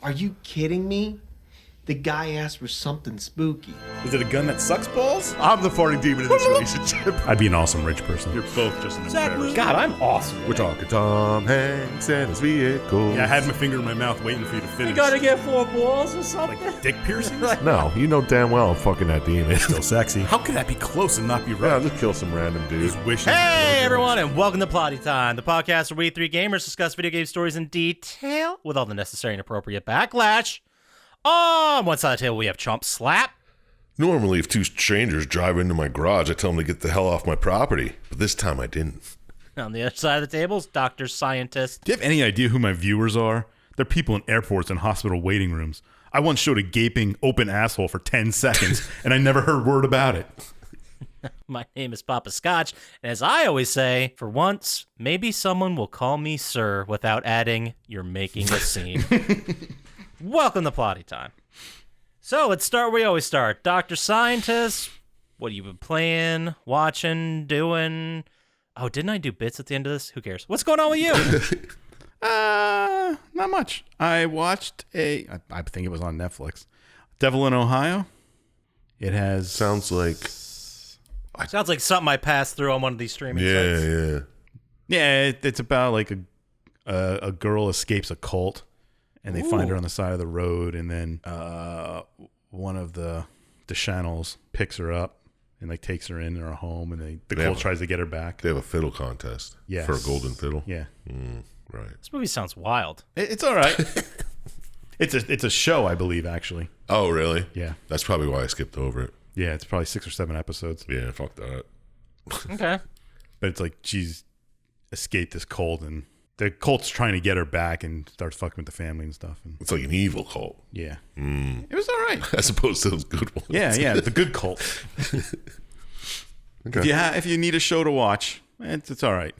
Are you kidding me? The guy asked for something spooky. Is it a gun that sucks balls? I'm the farting demon in this relationship. I'd be an awesome rich person. You're both just an embarrassment. God, I'm awesome. We're talking Tom Hanks and his vehicle. Yeah, I had my finger in my mouth waiting for you to finish. You gotta get 4 balls or something. Like dick piercings? No, you know damn well I'm fucking that demon. Still sexy. How could that be close and not be Yeah, right? just kill some random dude. His wishes. Hey everyone, and welcome to Plotty Time, the podcast where we three gamers discuss video game stories in detail with all the necessary and appropriate backlash. On one side of the table, we have Chump Slap. Normally, if two strangers drive into my garage, I tell them to get the hell off my property. But this time I didn't. On the other side of the table is Dr. Syintist. Do you have any idea who my viewers are? They're people in airports and hospital waiting rooms. I once showed a gaping open asshole for 10 seconds, and I never heard word about it. My name is Poppascotch, and as I always say, for once, maybe someone will call me sir without adding, "You're making a scene." Welcome to Plotty Time. So let's start where we always start. Dr. Syintist, what have you been playing, watching, doing? Oh, didn't I do bits at the end of this? Who cares? What's going on with you? Not much. I watched I think it was on Netflix, Devil in Ohio. It has... Sounds like... Sounds like something I passed through on one of these streaming sites. Yeah. Yeah, it's about like a girl escapes a cult, and they find her on the side of the road, and then one of the channels picks her up and like takes her in her home, and the cult tries to get her back. They have a fiddle contest. Yes. For a golden fiddle. Yeah. Right. This movie sounds wild. It's all right. It's a show, I believe, actually. Oh, really? Yeah. That's probably why I skipped over it. Yeah, it's probably 6 or 7 episodes. Yeah, fuck that. Okay. But it's like she's escaped this cult, and the cult's trying to get her back and starts fucking with the family and stuff. And It's like an evil cult. yeah. It was all right. As opposed to those good ones. Yeah, the good cult. Okay. If you need a show to watch, it's all right.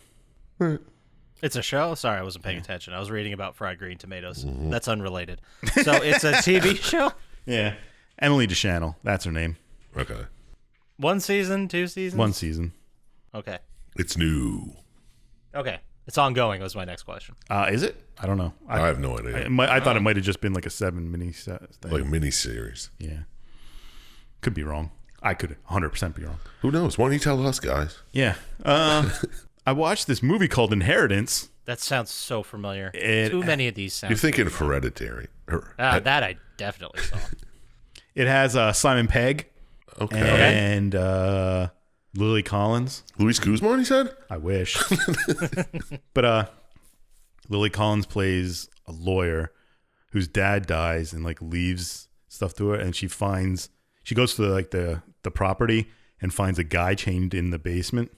It's a show? Sorry, I wasn't paying attention. I was reading about fried green tomatoes. That's unrelated. So it's a TV show? Yeah. Emily DeChannel, that's her name. Okay. 1 season, 2 seasons? 1 season. Okay. It's new. Okay. It's ongoing was my next question. Is it? I don't know. I have no idea. I thought it might have just been like a 7 mini thing. Like a mini-series. Yeah. Could be wrong. I could 100% be wrong. Who knows? Why don't you tell us, guys? Yeah. I watched this movie called Inheritance. That sounds so familiar. It- Too many of these sound You're thinking of familiar. Hereditary. That I definitely saw. It has Simon Pegg Okay. and Lily Collins. Luis Guzman, he said? I wish. But Lily Collins plays a lawyer whose dad dies and like leaves stuff to her, and she goes to like the property and finds a guy chained in the basement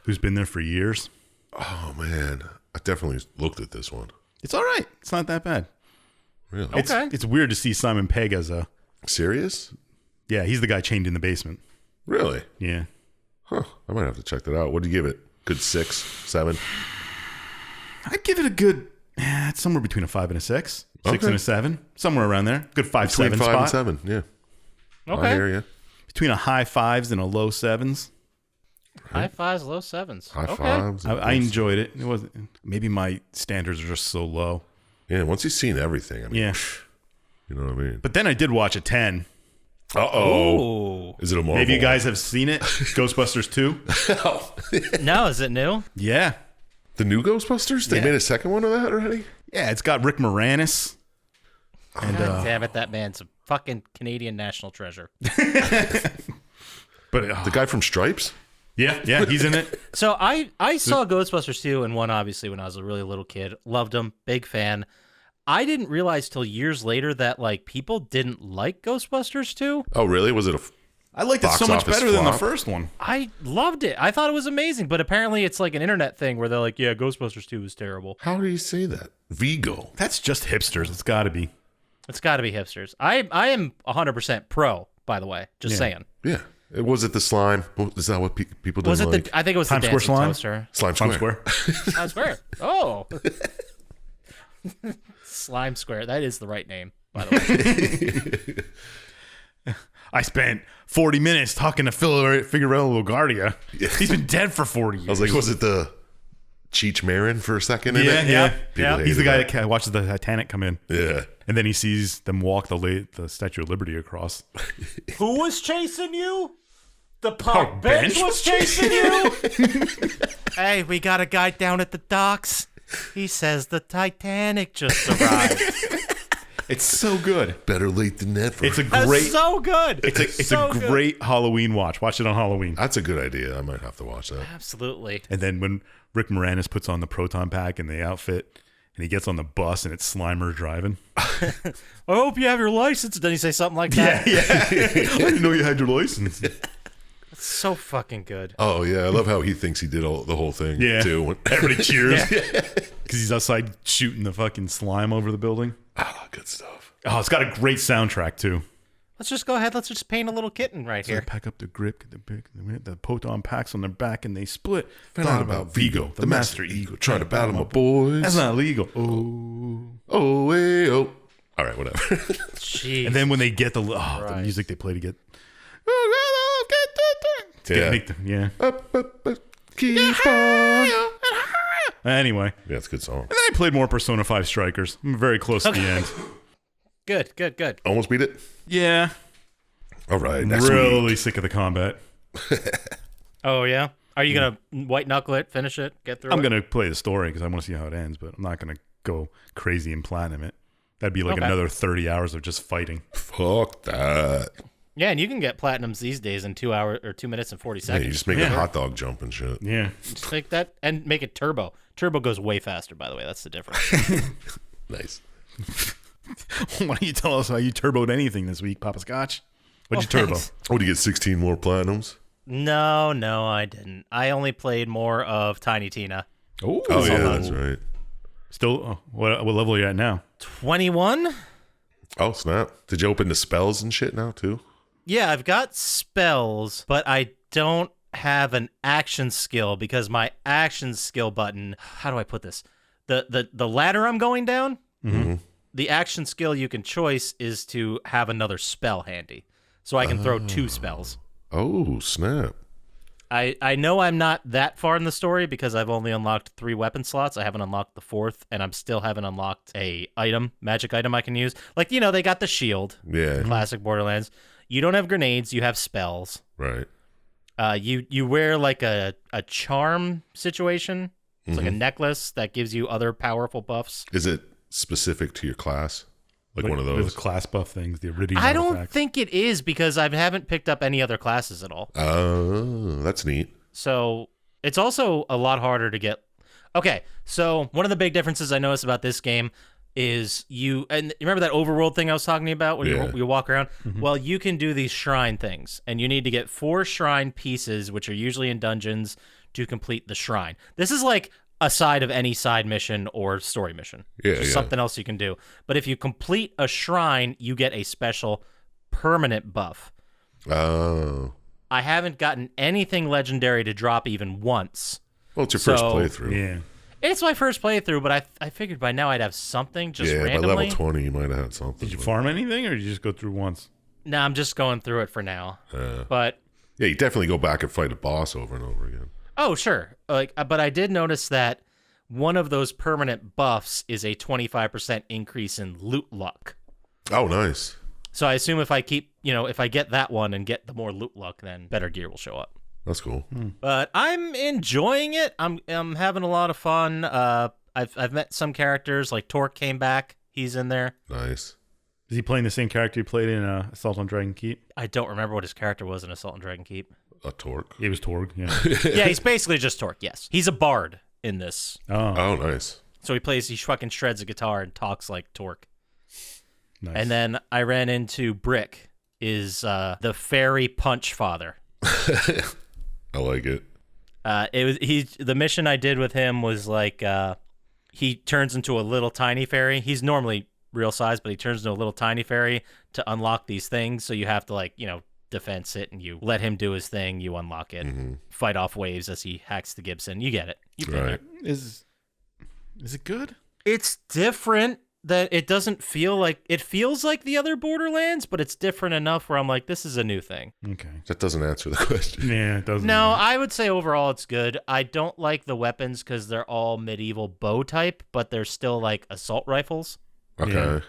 who's been there for years. Oh, man. I definitely looked at this one. It's all right. It's not that bad. Really? Okay. It's weird to see Simon Pegg as Serious? yeah, he's the guy chained in the basement. Really? Yeah. Huh. I might have to check that out. What do you give it? Good 6, 7? I'd give it a good, it's somewhere between a 5 and a 6. 6 Okay. and a 7. Somewhere around there. Good 5, Between 7 5 spot. and 7, yeah. I Okay. hear you. Between a high 5s and a low 7s. High 5s, low 7s. High Okay. fives. I enjoyed it. It wasn't. Maybe my standards are just so low. Yeah, once you've seen everything, I mean, Yeah. you know what I mean? But then I did watch a 10. Uh-oh. Ooh. Is it a Marvel? Maybe you guys have seen it. Ghostbusters 2. No, is it new? Yeah. The new Ghostbusters? They Yeah. made a second one of that already? Yeah, it's got Rick Moranis. And God damn it, that man's a fucking Canadian national treasure. but The guy from Stripes? yeah, he's in it. So I saw Ghostbusters 2 and 1 obviously when I was a really little kid. Loved them, big fan. I didn't realize till years later that like people didn't like Ghostbusters 2. Oh, really? Was it a... I liked it Box so much office better than the flop. first one. I loved it. I thought it was amazing, but apparently it's like an internet thing where they're like, yeah, Ghostbusters 2 is terrible. How do you say that? Vigo. That's just hipsters. It's got to be. It's got to be hipsters. I am 100% pro, by by the way. Just saying. Yeah. Was it the slime? Is that what people didn't Was it like? the? I think it was Times the Square dancing slime? toaster. Slime Times Square. Square. Times Square. Oh, Slime Square. That is the right name, by the way. I spent 40 minutes talking to Figueroa LaGuardia. Yeah. He's been dead for 40 years. I was like, was it the Cheech Marin for a second in Yeah, it. yeah. People He's the hated guy that watches the Titanic come in. Yeah. And then he sees them walk the Statue of Liberty across. Who was chasing you? The park bench was chasing you? Hey, we got a guy down at the docks. He says the Titanic just arrived. It's so good. Better late than never. It's a That's great. so good. It's so a good. great Halloween watch. Watch it on Halloween. That's a good idea. I might have to watch that. Absolutely. And then when Rick Moranis puts on the proton pack and the outfit, and he gets on the bus and it's Slimer driving. I hope you have your license. Did he say something like that? Yeah. I didn't know you had your license. It's so fucking good. Oh yeah, I love how he thinks he did the whole thing. Yeah. Too. When Everybody cheers because he's outside shooting the fucking slime over the building. good stuff. Oh, it's got a great soundtrack too. Let's just go ahead. Let's just paint a little kitten right So here. they pack up the grip, get the proton packs on their back, and they split. Found out about Vigo, the master ego, trying to battle my boys. That's not illegal. Oh. Oh, hey, oh. All right, whatever. Jeez. And then when they get the music they play to get. Yeah. Keep on. Anyway. Yeah, it's a good song. And then I played more Persona 5 Strikers. I'm very close to the end. Good. Almost beat it. Yeah. All right, I'm next really week. sick of the combat. Oh, yeah? Are you going to white knuckle it, finish it, get through I'm it? going to play the story because I want to see how it ends, but I'm not going to go crazy and platinum it. That'd be like Okay. another 30 hours of just fighting. Fuck that. Yeah, and you can get platinums these days in 2 hours or 2 minutes and 40 Yeah, seconds. you just make a hot dog jump and shit. Yeah. Just take that and make it turbo. Turbo goes way faster, by the way. That's the difference. Nice. Why don't you tell us how you turboed anything this week, Poppascotch? What'd you turbo? thanks. What, do you get 16 more platinums? No, I didn't. I only played more of Tiny Tina. Oh, Oh, yeah, that's right. Still, what level are you at now? 21? Oh, snap. Did you open the spells and shit now, too? Yeah, I've got spells, but I don't have an action skill because my action skill button, how do I put this? The ladder I'm going down, the action skill you can choice is to have another spell handy. So I can throw 2 spells. Oh, snap. I know I'm not that far in the story because I've only unlocked 3 weapon slots. I haven't unlocked the 4th, and I'm still haven't unlocked a magic item I can use. Like, they got the shield, Yeah. classic Borderlands. You don't have grenades, you have spells. Right. You wear like a charm situation. It's like a necklace that gives you other powerful buffs. Is it specific to your class? Like one of those? class buff things, the Iridium I don't artifact. think it is because I haven't picked up any other classes at all. Oh, that's neat. So it's also a lot harder to get. Okay, so one of the big differences I noticed about this game is you remember that overworld thing I was talking about when Yeah. you walk around? Well, you can do these shrine things, and you need to get 4 shrine pieces, which are usually in dungeons, to complete the shrine. This is like a side of any side mission or story mission. Yeah, Just yeah. something else you can do. But if you complete a shrine, you get a special permanent buff. Oh. I haven't gotten anything legendary to drop even once. Well, it's your first So- playthrough. Yeah. It's my first playthrough, but I figured by now I'd have something just Yeah, randomly. by level 20, you might have had something. Did you farm anything, or did you just go through once? No, I'm just going through it for now. But Yeah, you definitely go back and fight a boss over and over again. oh, sure. But I did notice that one of those permanent buffs is a 25% increase in loot luck. Oh, nice. So I assume if I keep, if I get that one and get the more loot luck, then better gear will show up. That's cool. But I'm enjoying it. I'm having a lot of fun. I've met some characters like Torque came back. He's in there. Nice. Is he playing the same character he played in Assault on Dragon Keep? I don't remember what his character was in Assault on Dragon Keep. A torque. It was Torg, yeah. Yeah, he's basically just Torque. Yes, he's a bard in this. Oh, Oh, nice. So he fucking shreds a guitar and talks like Torque. nice. And then I ran into Brick, is the fairy punch father. I like it. The mission I did with him was like he turns into a little tiny fairy. He's normally real size, but he turns into a little tiny fairy to unlock these things. So you have to defense it, and you let him do his thing. You unlock it, fight off waves as he hacks the Gibson. You get it. You've been Right. there. Is it good? It's different that it doesn't feel like it feels like the other Borderlands, but it's different enough where I'm like, this is a new thing. Okay. That doesn't answer the question. Yeah, it doesn't. No, I would say overall it's good. I don't like the weapons because they're all medieval bow type, but they're still like assault rifles. Okay. Yeah.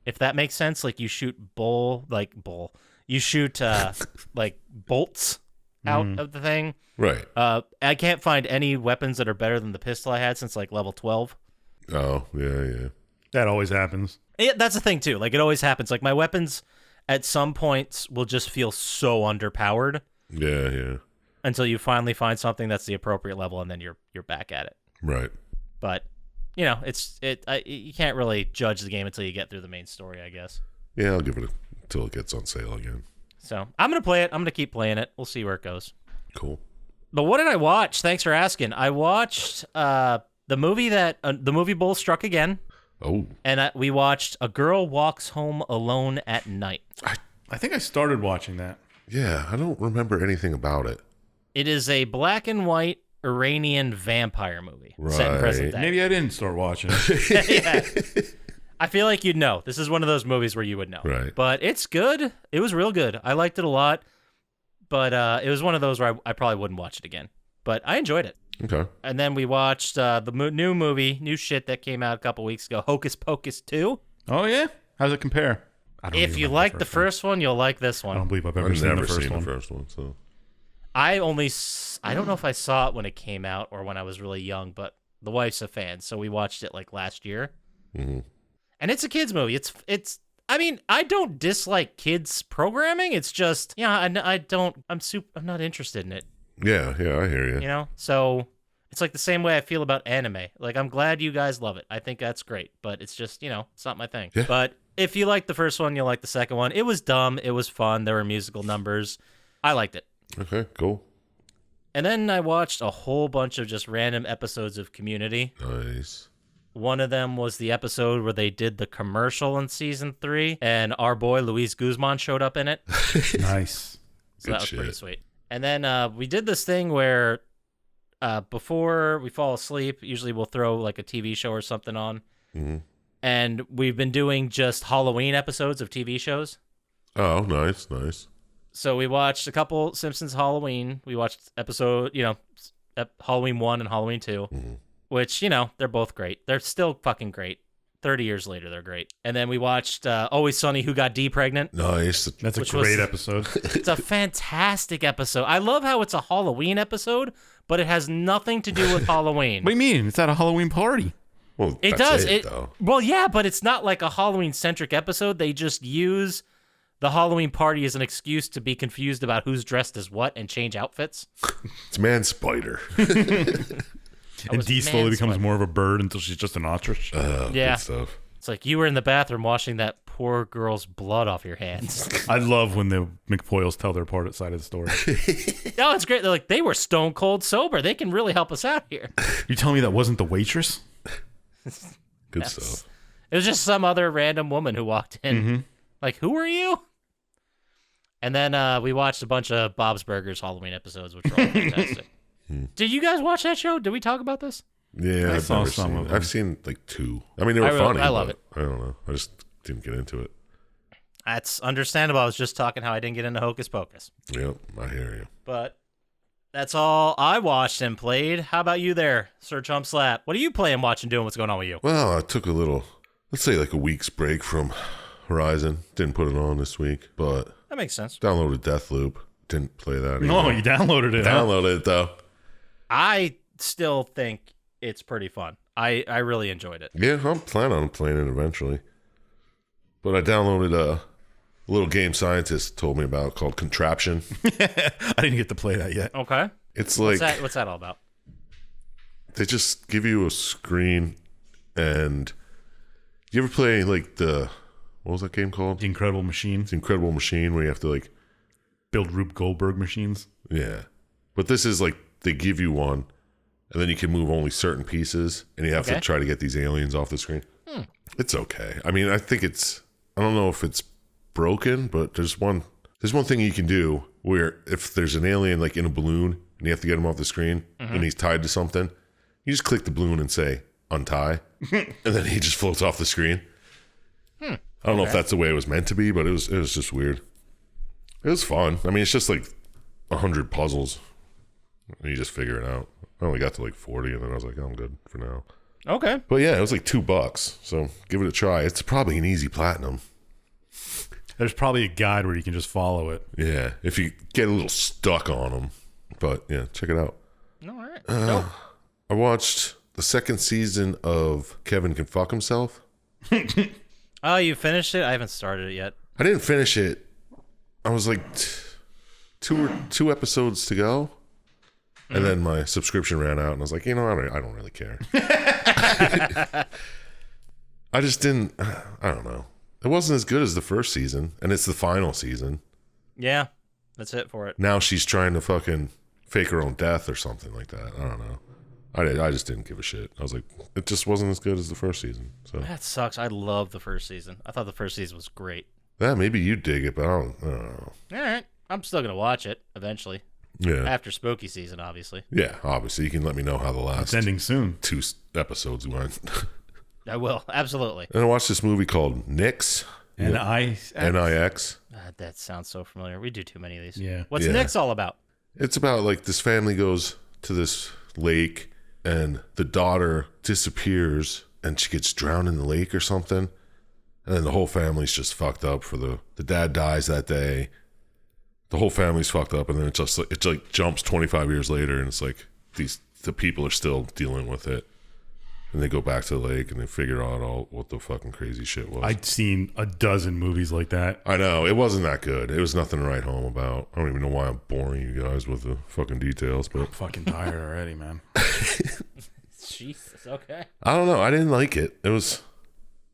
If that makes sense, like you shoot you shoot like bolts out of the thing. Right. I can't find any weapons that are better than the pistol I had since like level 12. Oh, yeah. That always happens. Yeah, that's the thing too. Like it always happens. Like my weapons at some points will just feel so underpowered Yeah. until you finally find something that's the appropriate level, and then you're back at it. Right. But you know, you can't really judge the game until you get through the main story, I guess. Yeah, I'll give it until it gets on sale again. So I'm gonna play it. I'm gonna keep playing it. We'll see where it goes. Cool. But what did I watch? Thanks for asking. I watched the movie that the movie Bull Struck Again. Oh. And we watched A Girl Walks Home Alone at Night. I think I started watching that. Yeah, I don't remember anything about it. It is a black and white Iranian vampire movie set in present day. Maybe I didn't start watching it. Yeah. I feel like you'd know. This is one of those movies where you would know. Right. But it's good. It was real good. I liked it a lot. But it was one of those where I probably wouldn't watch it again. But I enjoyed it. Okay. And then we watched the new shit that came out a couple weeks ago, Hocus Pocus 2. Oh, yeah? How does it compare? If you like the first one, you'll like this I one. don't believe I've ever I've seen never the first seen one. the first one, so. I don't know if I saw it when it came out or when I was really young, but the wife's a fan, so we watched it like last year. Mm-hmm. And it's a kids movie. I mean, I don't dislike kids programming. It's just, I'm not interested in it. Yeah, I hear you. You know? So it's like the same way I feel about anime. Like, I'm glad you guys love it. I think that's great, but it's just, it's not my thing. Yeah. But if you like the first one, you'll like the second one. It was dumb. It was fun. There were musical numbers. I liked it. Okay, cool. And then I watched a whole bunch of just random episodes of Community. Nice. One of them was the episode where they did the commercial in season 3, and our boy Luis Guzman showed up in it. Nice. So that was pretty sweet. And then we did this thing where before we fall asleep, usually we'll throw like a TV show or something on. Mm-hmm. And we've been doing just Halloween episodes of TV shows. Oh, nice. So we watched a couple Simpsons Halloween. We watched Halloween 1 and Halloween 2, which, they're both great. They're still fucking great. 30 years later, they're great. And then we watched Always Sunny, Who Got D Pregnant. Nice. That's a Which great was- episode. It's a fantastic episode. I love how it's a Halloween episode, but it has nothing to do with Halloween. What do you mean? It's at a Halloween party. Well, It that's does. though. Well, yeah, but it's not like a Halloween-centric episode. They just use the Halloween party as an excuse to be confused about who's dressed as what and change outfits. It's Man Spider. And was Dee slowly man becomes sweating. more of a bird until she's just an ostrich. Yeah. Good stuff. It's like you were in the bathroom washing that poor girl's blood off your hands. I love when the McPoyles tell their part side of the story. Oh, it's great. They're like, they were stone cold sober. They can really help us out here. You telling me that wasn't the waitress? Good Yes. stuff. It was just some other random woman who walked in. Like, who are you? And then we watched a bunch of Bob's Burgers Halloween episodes, which were all fantastic. Did you guys watch that show? Did we talk about this? Yeah, I've saw never some seen of it. them. I've seen like 2. I mean, they were funny. I love but I don't know. I just didn't get into it. That's understandable. I was just talking how I didn't get into Hocus Pocus. Yep, I hear you. But that's all I watched and played. How about you there, Sir Chump Slap? What are you playing, watching, doing? What's going on with you? Well, I took a little, let's say like a week's break from Horizon. Didn't put it on this week, but That makes sense. downloaded Deathloop. Didn't play that No, either. you downloaded it. Huh? Downloaded it though. I still think it's pretty fun. I really enjoyed it. Yeah, I'm planning on playing it eventually. But I downloaded a little game Syintist told me about called Contraption. I didn't get to play that yet. Okay. It's like What's that all about? they just give you a screen, and you ever play like what was that game called? The Incredible Machines. It's Incredible Machine, where you have to like, Build Rube Goldberg machines. yeah. But this is like they give you one, and then you can move only certain pieces, and you have to Okay. try to get these aliens off the screen. It's okay. I mean, I think I don't know if it's broken, but there's one thing you can do where if there's an alien like in a balloon and you have to get him off the screen and he's tied to something, you just click the balloon and say untie, and then he just floats off the screen. I don't know if that's the way it was meant to be, but it was just weird. It was fun. I mean, it's just like 100 puzzles. And you just figure it out. I only got to like 40, and then I was like, oh, I'm good for now. Okay. But yeah, it was like $2, so give it a try. It's probably an easy platinum. There's probably a guide where you can just follow it. Yeah, if you get a little stuck on them. But yeah, check it out. All right. Nope. I watched the second season of Kevin Can Fuck Himself. Oh, you finished it? I haven't started it yet. I didn't finish it. I was like two episodes to go. And then my subscription ran out, and I was like, I don't really care. I just didn't, I don't know. It wasn't as good as the first season, and it's the final season. Yeah, that's it for it. Now she's trying to fucking fake her own death or something like that. I don't know. I just didn't give a shit. I was like, it just wasn't as good as the first season. So That sucks. I love the first season. I thought the first season was great. yeah, maybe you dig it, but I don't know. All right. I'm still going to watch it eventually. Yeah. After spooky season, obviously. Yeah, obviously. You can let me know how the It's last ending soon. 2 episodes went. I will. Absolutely. And I watched this movie called Nix. And N-I-X. That sounds so familiar. We do too many of these. Yeah. What's Yeah. Nick's all about? It's about like this family goes to this lake and the daughter disappears and she gets drowned in the lake or something. And then the whole family's just fucked up for the dad dies that day. The whole family's fucked up, and then it like jumps 25 years later, and it's like the people are still dealing with it. And they go back to the lake and they figure out all what the fucking crazy shit was. I'd seen a dozen movies like that. I know, it wasn't that good. It was nothing to write home about. I don't even know why I'm boring you guys with the fucking details, but I'm fucking tired already, man. Jesus. Okay. I don't know. I didn't like it. It was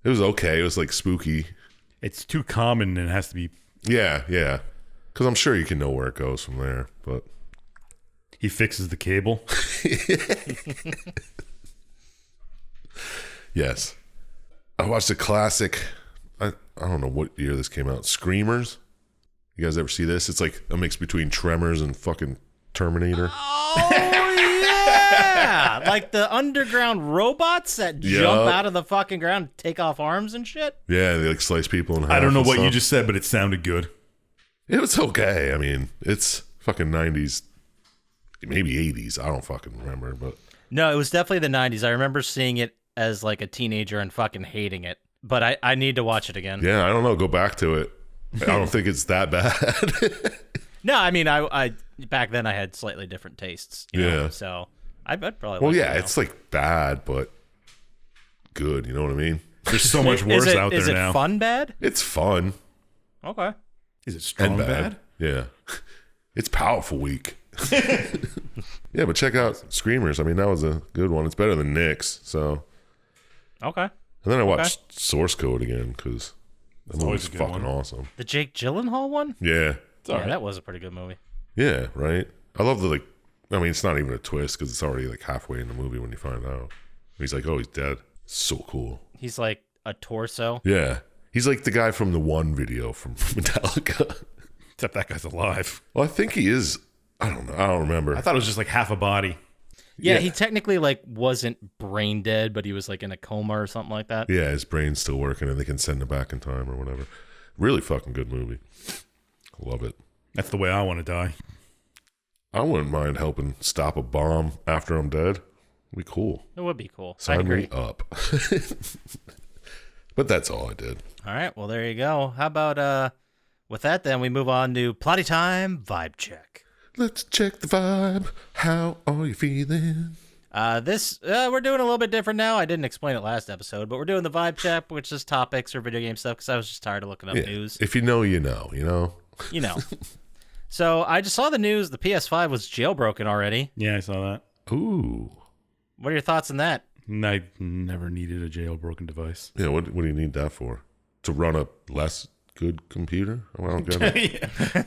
okay. It was like spooky. It's too common and it has to be. Yeah. Because I'm sure you can know where it goes from there, but He fixes the cable. yes. I watched a classic. I don't know what year this came out. Screamers. You guys ever see this? It's like a mix between Tremors and fucking Terminator. Oh, yeah. Like the underground robots that jump out of the fucking ground, take off arms and shit. Yeah, they like slice people in half. I don't know and what you stuff. just said, but it sounded good. It was okay. I mean, it's fucking 90s, maybe 80s. I don't fucking remember, but No, it was definitely the 90s. I remember seeing it as like a teenager and fucking hating it. But I need to watch it again. yeah, I don't know. Go back to it. I don't think it's that bad. No, I mean, I back then I had slightly different tastes. You know, Yeah. so I'd probably Well, like yeah, it now. it's like bad, but good. You know what I mean? There's so much worse out there Is it now. fun bad? It's fun Okay. Is it strong and bad? Yeah. It's powerful weak. Yeah, but check out Screamers. I mean, that was a good one. It's better than Nick's. So, Okay. and then I watched Source Code again because that movie's always a good fucking one. awesome. The Jake Gyllenhaal one? Yeah. Yeah, that was a pretty good movie. Yeah, right. I love the like. I mean, it's not even a twist because it's already like halfway in the movie when you find out. He's like, "Oh, he's dead." So cool. He's like a torso. Yeah, he's like the guy from the One video from Metallica. Except that guy's alive. Well, I think he is. I don't know. I don't remember. I thought it was just like half a body. Yeah, Yeah. he technically like wasn't brain dead, but he was like in a coma or something like that. Yeah, his brain's still working, and they can send him back in time or whatever. Really fucking good movie. Love it. That's the way I want to die. I wouldn't mind helping stop a bomb after I'm dead. Be cool. It would be cool. I Sign agree. me up. But that's all I did. All right, well there you go. How about with that then we move on to Plotty Time Vibe Check. Let's check the vibe. How are you feeling? This we're doing a little bit different now. I didn't explain it last episode, but we're doing the Vibe Check, which is topics or video game stuff because I was just tired of looking up Yeah. news. If you know, you know. You know. You know. So I just saw the news. The PS5 was jailbroken already. Yeah, I saw that. Ooh. What are your thoughts on that? I never needed a jailbroken device. Yeah. What do you need that for? To run a less good computer? Oh, I don't get it.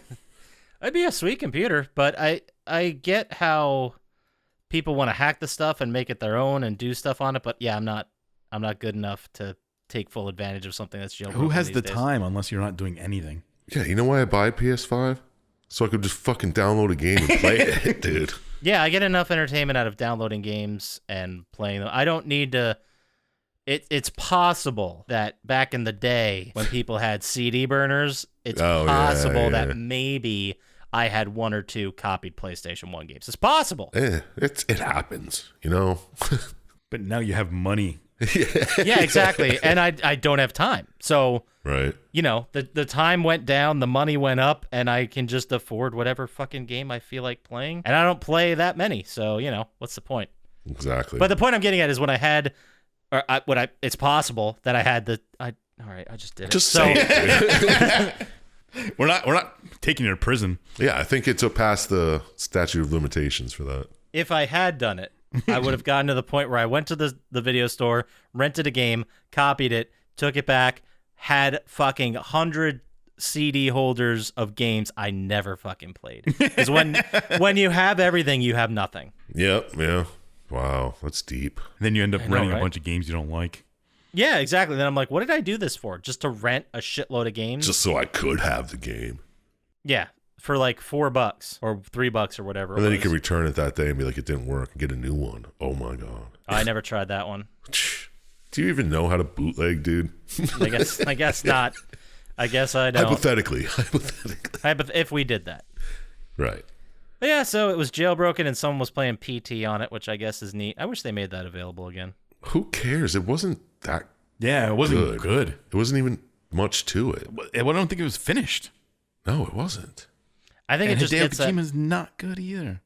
It'd be a sweet computer, but I get how people want to hack the stuff and make it their own and do stuff on it. But yeah, I'm not good enough to take full advantage of something that's jailbroken. Who has these the days. time unless you're not doing anything? Yeah. You know why I buy a PS5? So I could just fucking download a game and play it, dude. Yeah, I get enough entertainment out of downloading games and playing them. I don't need to it's possible that back in the day when people had CD burners, it's possible yeah. that maybe I had 1 or 2 copied PlayStation 1 games. It's possible. It happens, you know. But now you have money. Yeah, exactly. And I don't have time. So, Right. you know, the time went down, the money went up, and I can just afford whatever fucking game I feel like playing. And I don't play that many. So, you know, what's the point? Exactly. But the point I'm getting at is when I had, it's possible that I had all right, I just did it. Just say it. We're not taking you to prison. Yeah, I think it took past the statute of limitations for that. If I had done it, I would have gotten to the point where I went to the video store, rented a game, copied it, took it back, had fucking 100 CD holders of games I never fucking played. Because when you have everything, you have nothing. Yep. Yeah. Wow, that's deep. And then you end up I know, renting right? a bunch of games you don't like. Yeah, exactly. Then I'm like, what did I do this for? Just to rent a shitload of games? Just so I could have the game. Yeah, for like $4 or $3 or whatever. And then you it can was. return it that day and be like, it didn't work, and get a new one. Oh my God. I never tried that one. Do you even know how to bootleg, dude? I guess not. I guess I don't. Hypothetically. If we did that. Right. But yeah, so it was jailbroken and someone was playing PT on it, which I guess is neat. I wish they made that available again. Who cares? It wasn't that Yeah, it wasn't good. It wasn't even much to it. I don't think it was finished. No, it wasn't. I think And it just Hideo gets that, Kojima's not good either.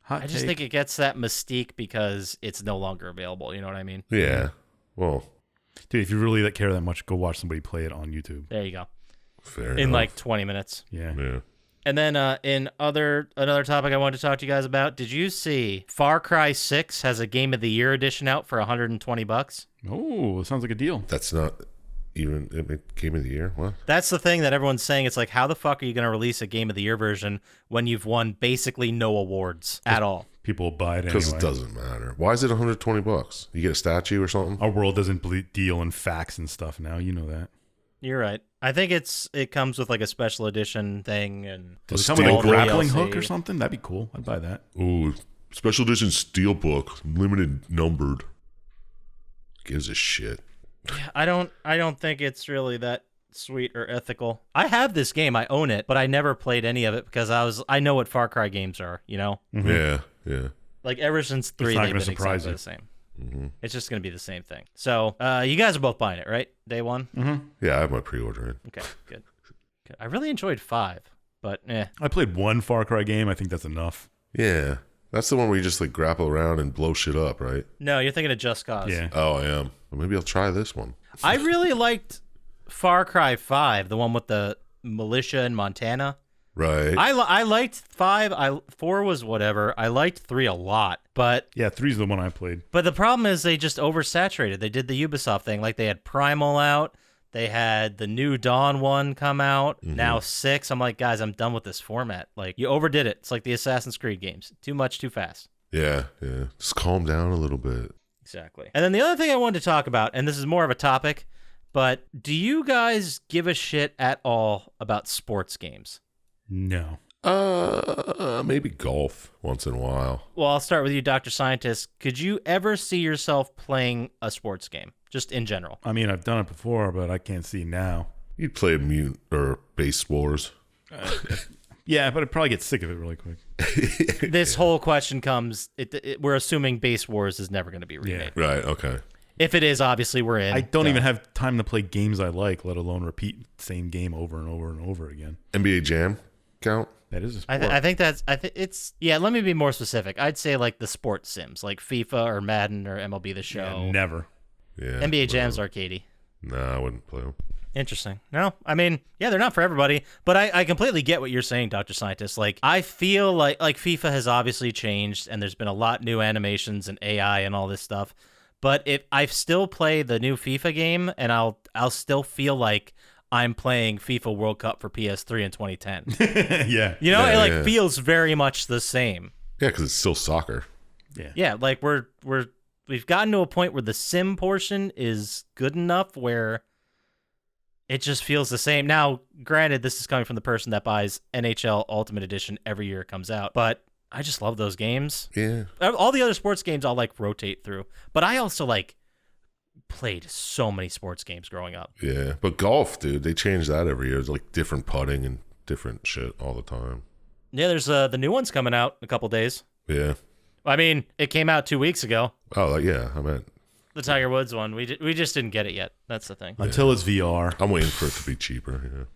Hot I just take. think it gets that mystique because it's no longer available. You know what I mean? Yeah. Well, Dude, if you really care that much, go watch somebody play it on YouTube. There you go. fair In enough. like 20 minutes. Yeah. Yeah. And then in another topic I wanted to talk to you guys about, did you see Far Cry 6 has a Game of the Year edition out for $120? Oh, it sounds like a deal. That's not even Game of the Year. What? That's the thing that everyone's saying. It's like, how the fuck are you going to release a Game of the Year version when you've won basically no awards at all? People will buy it Because anyway. it doesn't matter. Why is it $120? You get a statue or something? Our world doesn't deal in facts and stuff now. You know that. You're right. I think it comes with like a special edition thing and Does it Steel come with a book. grappling DLC. hook or something? That'd be cool. I'd buy that. Ooh, special edition steelbook, limited numbered. Gives a shit. I don't think it's really that sweet or ethical. I have this game, I own it, but I never played any of it because I know what Far Cry games are, you know? Mm-hmm. Yeah, yeah. Like ever since 3 not they've gonna been surprise exactly you. the same. Mm-hmm. It's just going to be the same thing. So, you guys are both buying it, right? Day one? Yeah, I have my pre-order in. Okay, good. I really enjoyed 5, but I played one Far Cry game. I think that's enough. Yeah, that's the one where you just like grapple around and blow shit up, right? No, you're thinking of Just Cause. Yeah. Oh, I am. Well, maybe I'll try this one. I really liked Far Cry 5, the one with the militia in Montana. Right. I liked 5. 4 was whatever. I liked 3 a lot, but Yeah, 3's the one I played. the problem is they just oversaturated. They did the Ubisoft thing. Like they had Primal out. They had the new Dawn one come out. Now 6. I'm like, guys, I'm done with this format. Like you overdid it. It's like the Assassin's Creed games. Too much, too fast. Yeah, yeah. Just calm down a little bit. Exactly. And then the other thing I wanted to talk about, and this is more of a topic, but do you guys give a shit at all about sports games? No. Maybe golf once in a while. Well, I'll start with you, Dr. Scientist. Could you ever see yourself playing a sports game, just in general? I mean, I've done it before, but I can't see now. You'd play Mute or Base Wars. Yeah, but I'd probably get sick of it really quick. This whole question comes, we're assuming Base Wars is never going to be remade. Right, okay. If it is, obviously we're in. I don't even have time to play games I like, let alone repeat the same game over and over and over again. NBA Jam count? That is a sport. I think it's, yeah, let me be more specific. I'd say like the sports sims, like FIFA or Madden or MLB The Show. Yeah, never. Yeah. NBA Jam's arcadey. Nah, I wouldn't play them. Interesting. No, I mean, yeah, they're not for everybody, but I completely get what you're saying, Dr. Scientist. Like, I feel like FIFA has obviously changed, and there's been a lot new animations and AI and all this stuff. But if I still play the new FIFA game, and I'll still feel like I'm playing FIFA World Cup for PS3 in 2010. Yeah. You know, Yeah, it feels very much the same. Yeah, because it's still soccer. Yeah, like we've gotten to a point where the sim portion is good enough where it just feels the same. Now, granted, this is coming from the person that buys NHL Ultimate Edition every year it comes out, but I just love those games. Yeah. All the other sports games I'll like rotate through, but I also like played so many sports games growing up. Yeah, but golf, dude, they change that every year. It's like different putting and different shit all the time. Yeah, there's the new one's coming out in a couple days. Yeah. I mean, it came out 2 weeks ago. Oh, like, yeah, I meant. The Tiger Woods one. We just didn't get it yet. That's the thing. Until it's VR. I'm waiting for it to be cheaper.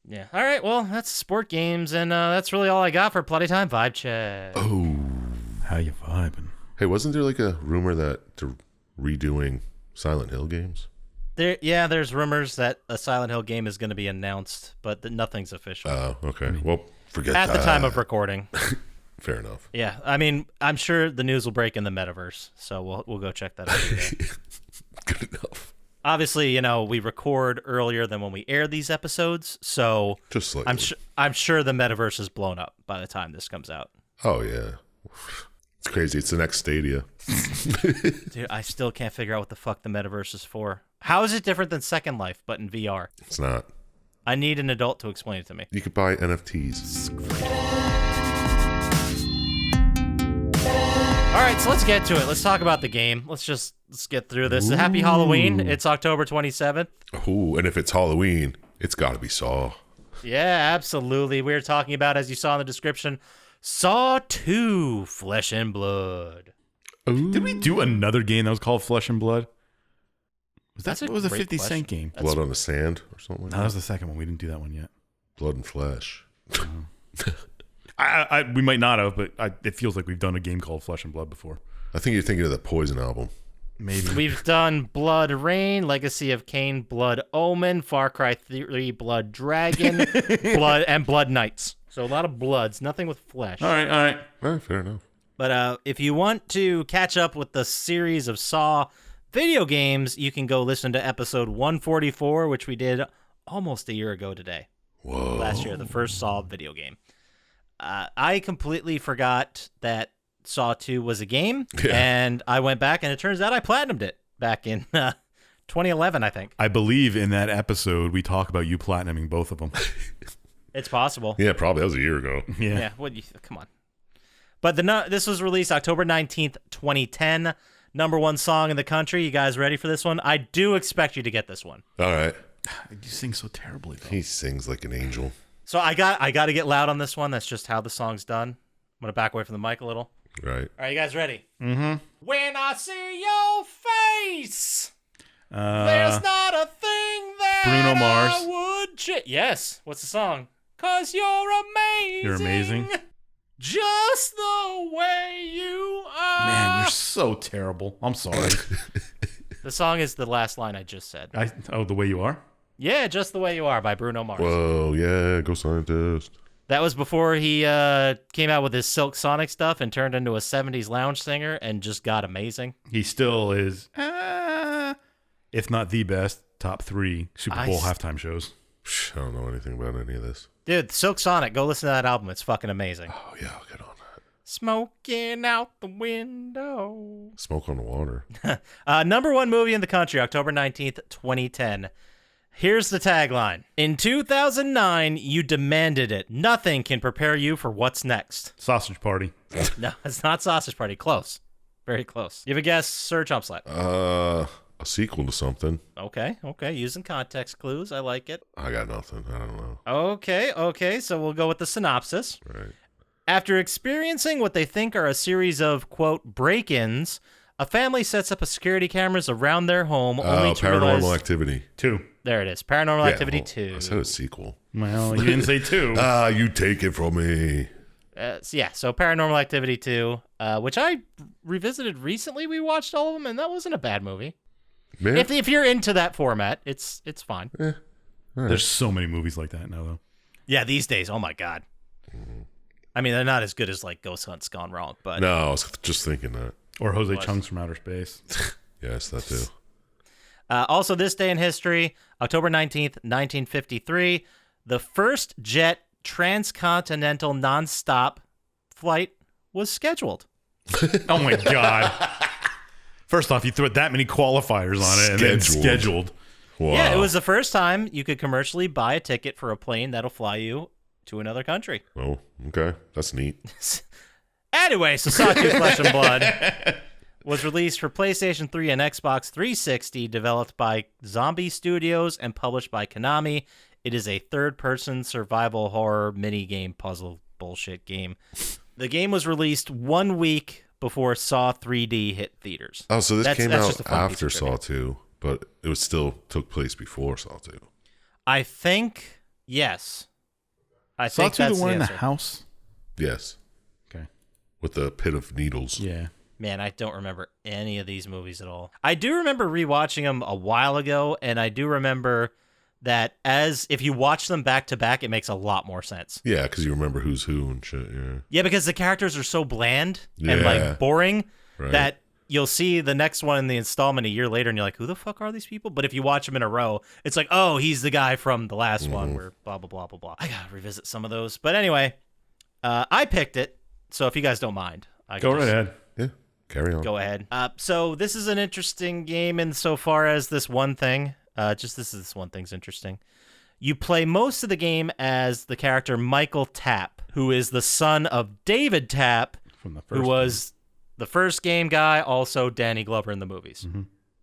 Yeah. Yeah. All right. Well, that's sport games, and that's really all I got for Plotty Time Vibe Check. Oh. How you vibing? Hey, wasn't there like a rumor that they're redoing Silent Hill games? There's rumors that a Silent Hill game is going to be announced, but nothing's official. Oh, okay. Well, forget that. At the time of recording. Fair enough. Yeah. I mean, I'm sure the news will break in the metaverse, so we'll go check that out. Good enough. Obviously, we record earlier than when we air these episodes, so Just slightly. I'm sure the metaverse is blown up by the time this comes out. Oh, yeah. It's crazy. It's the next Stadia. Dude, I still can't figure out what the fuck the metaverse is for. How is it different than Second Life, but in VR? It's not. I need an adult to explain it to me. You could buy NFTs. All right, so let's get to it. Let's talk about the game. Let's get through this. Happy Halloween. It's October 27th. Ooh, and if it's Halloween, it's got to be Saw. Yeah, absolutely. We're talking about, as you saw in the description, Saw 2, Flesh and Blood. Ooh. Did we do another game that was called Flesh and Blood? That's a What was a great 50 question. cent game? Blood on the Sand or something like No, that was the second one. We didn't do that one yet. Blood and Flesh. We might not have, but it feels like we've done a game called Flesh and Blood before. I think you're thinking of the Poison album. Maybe. We've done Blood Rain, Legacy of Kain, Blood Omen, Far Cry 3, Blood Dragon, Blood Knights. So a lot of bloods, nothing with flesh. All right. Fair enough. But if you want to catch up with the series of Saw video games, you can go listen to episode 144, which we did almost a year ago today. Whoa. Last year, the first Saw video game. I completely forgot that Saw 2 was a game, and I went back, and it turns out I platinumed it back in 2011, I think. I believe in that episode we talk about you platinuming both of them. It's possible. Yeah, probably. That was a year ago. Yeah. Come on. But this was released October 19th, 2010. Number one song in the country. You guys ready for this one? I do expect you to get this one. All right. You sing so terribly, though. He sings like an angel. So I got to get loud on this one. That's just how the song's done. I'm going to back away from the mic a little. Right. All right, you guys ready? Mm-hmm. When I see your face, there's not a thing that Bruno Mars. I would Yes. What's the song? 'Cause you're amazing. You're amazing. Just the way you are. Man, you're so terrible. I'm sorry. The song is the last line I just said. The way you are? Yeah, Just the Way You Are by Bruno Mars. Whoa, yeah, go Syintist. That was before he came out with his Silk Sonic stuff and turned into a 70s lounge singer and just got amazing. He still is, if not the best, top 3 Super Bowl halftime shows. I don't know anything about any of this. Dude, Silk Sonic, go listen to that album. It's fucking amazing. Oh, yeah, I'll get on that. Smoking out the window. Smoke on the water. Number one movie in the country, October 19th, 2010. Here's the tagline. In 2009, you demanded it. Nothing can prepare you for what's next. Sausage Party. No, it's not Sausage Party. Close. Very close. You have a guess, Sir Chump Slap? A sequel to something. Okay. Using context clues. I like it. I got nothing. I don't know. Okay. So we'll go with the synopsis. Right. After experiencing what they think are a series of, quote, break-ins, a family sets up a security cameras around their home only to Paranormal realize... Activity. 2. There it is. Paranormal Activity 2. I said a sequel. Well, you didn't say 2. You take it from me. So Paranormal Activity 2, which I revisited recently. We watched all of them, and that wasn't a bad movie. Man. If you're into that format, it's fine. Right. There's so many movies like that now, though. Yeah, these days, oh my God. I mean, they're not as good as like Ghost Hunt's Gone Wrong, but... No, I was just thinking that. Or Jose Chung's from Outer Space. Yes, that too. Also, this day in history, October 19th, 1953, the first jet transcontinental nonstop flight was scheduled. Oh, my God. First off, you threw that many qualifiers on it and then scheduled. Wow. Yeah, it was the first time you could commercially buy a ticket for a plane that'll fly you to another country. Oh, okay. That's neat. Anyway, so Saw 2 Flesh and Blood. was released for PlayStation 3 and Xbox 360, developed by Zombie Studios and published by Konami. It is a third-person survival horror mini-game puzzle bullshit game. The game was released 1 week before Saw 3D hit theaters. Oh, so this came just out a fun piece after of trivia. Saw 2, but it was still took place before Saw 2. I think, yes. I Saw think 2 that's the one in the answer. house? Yes, Okay. with the pit of needles. Yeah. Man, I don't remember any of these movies at all. I do remember rewatching them a while ago, and I do remember that if you watch them back to back, it makes a lot more sense. Yeah, because you remember who's who and shit. Yeah, Yeah, because the characters are so bland and Yeah. like boring right. that you'll see the next one in the installment a year later, and you're like, who the fuck are these people? But if you watch them in a row, it's like, oh, he's the guy from the last one where blah, blah, blah, blah, blah. I gotta revisit some of those. But anyway, I picked it, so if you guys don't mind, I Go can right just ahead. Yeah, carry on. go ahead. So this is an interesting game insofar as this one thing. This one thing's interesting. You play most of the game as the character Michael Tapp, who is the son of David Tapp, From the first who was the first game guy, also Danny Glover in the movies,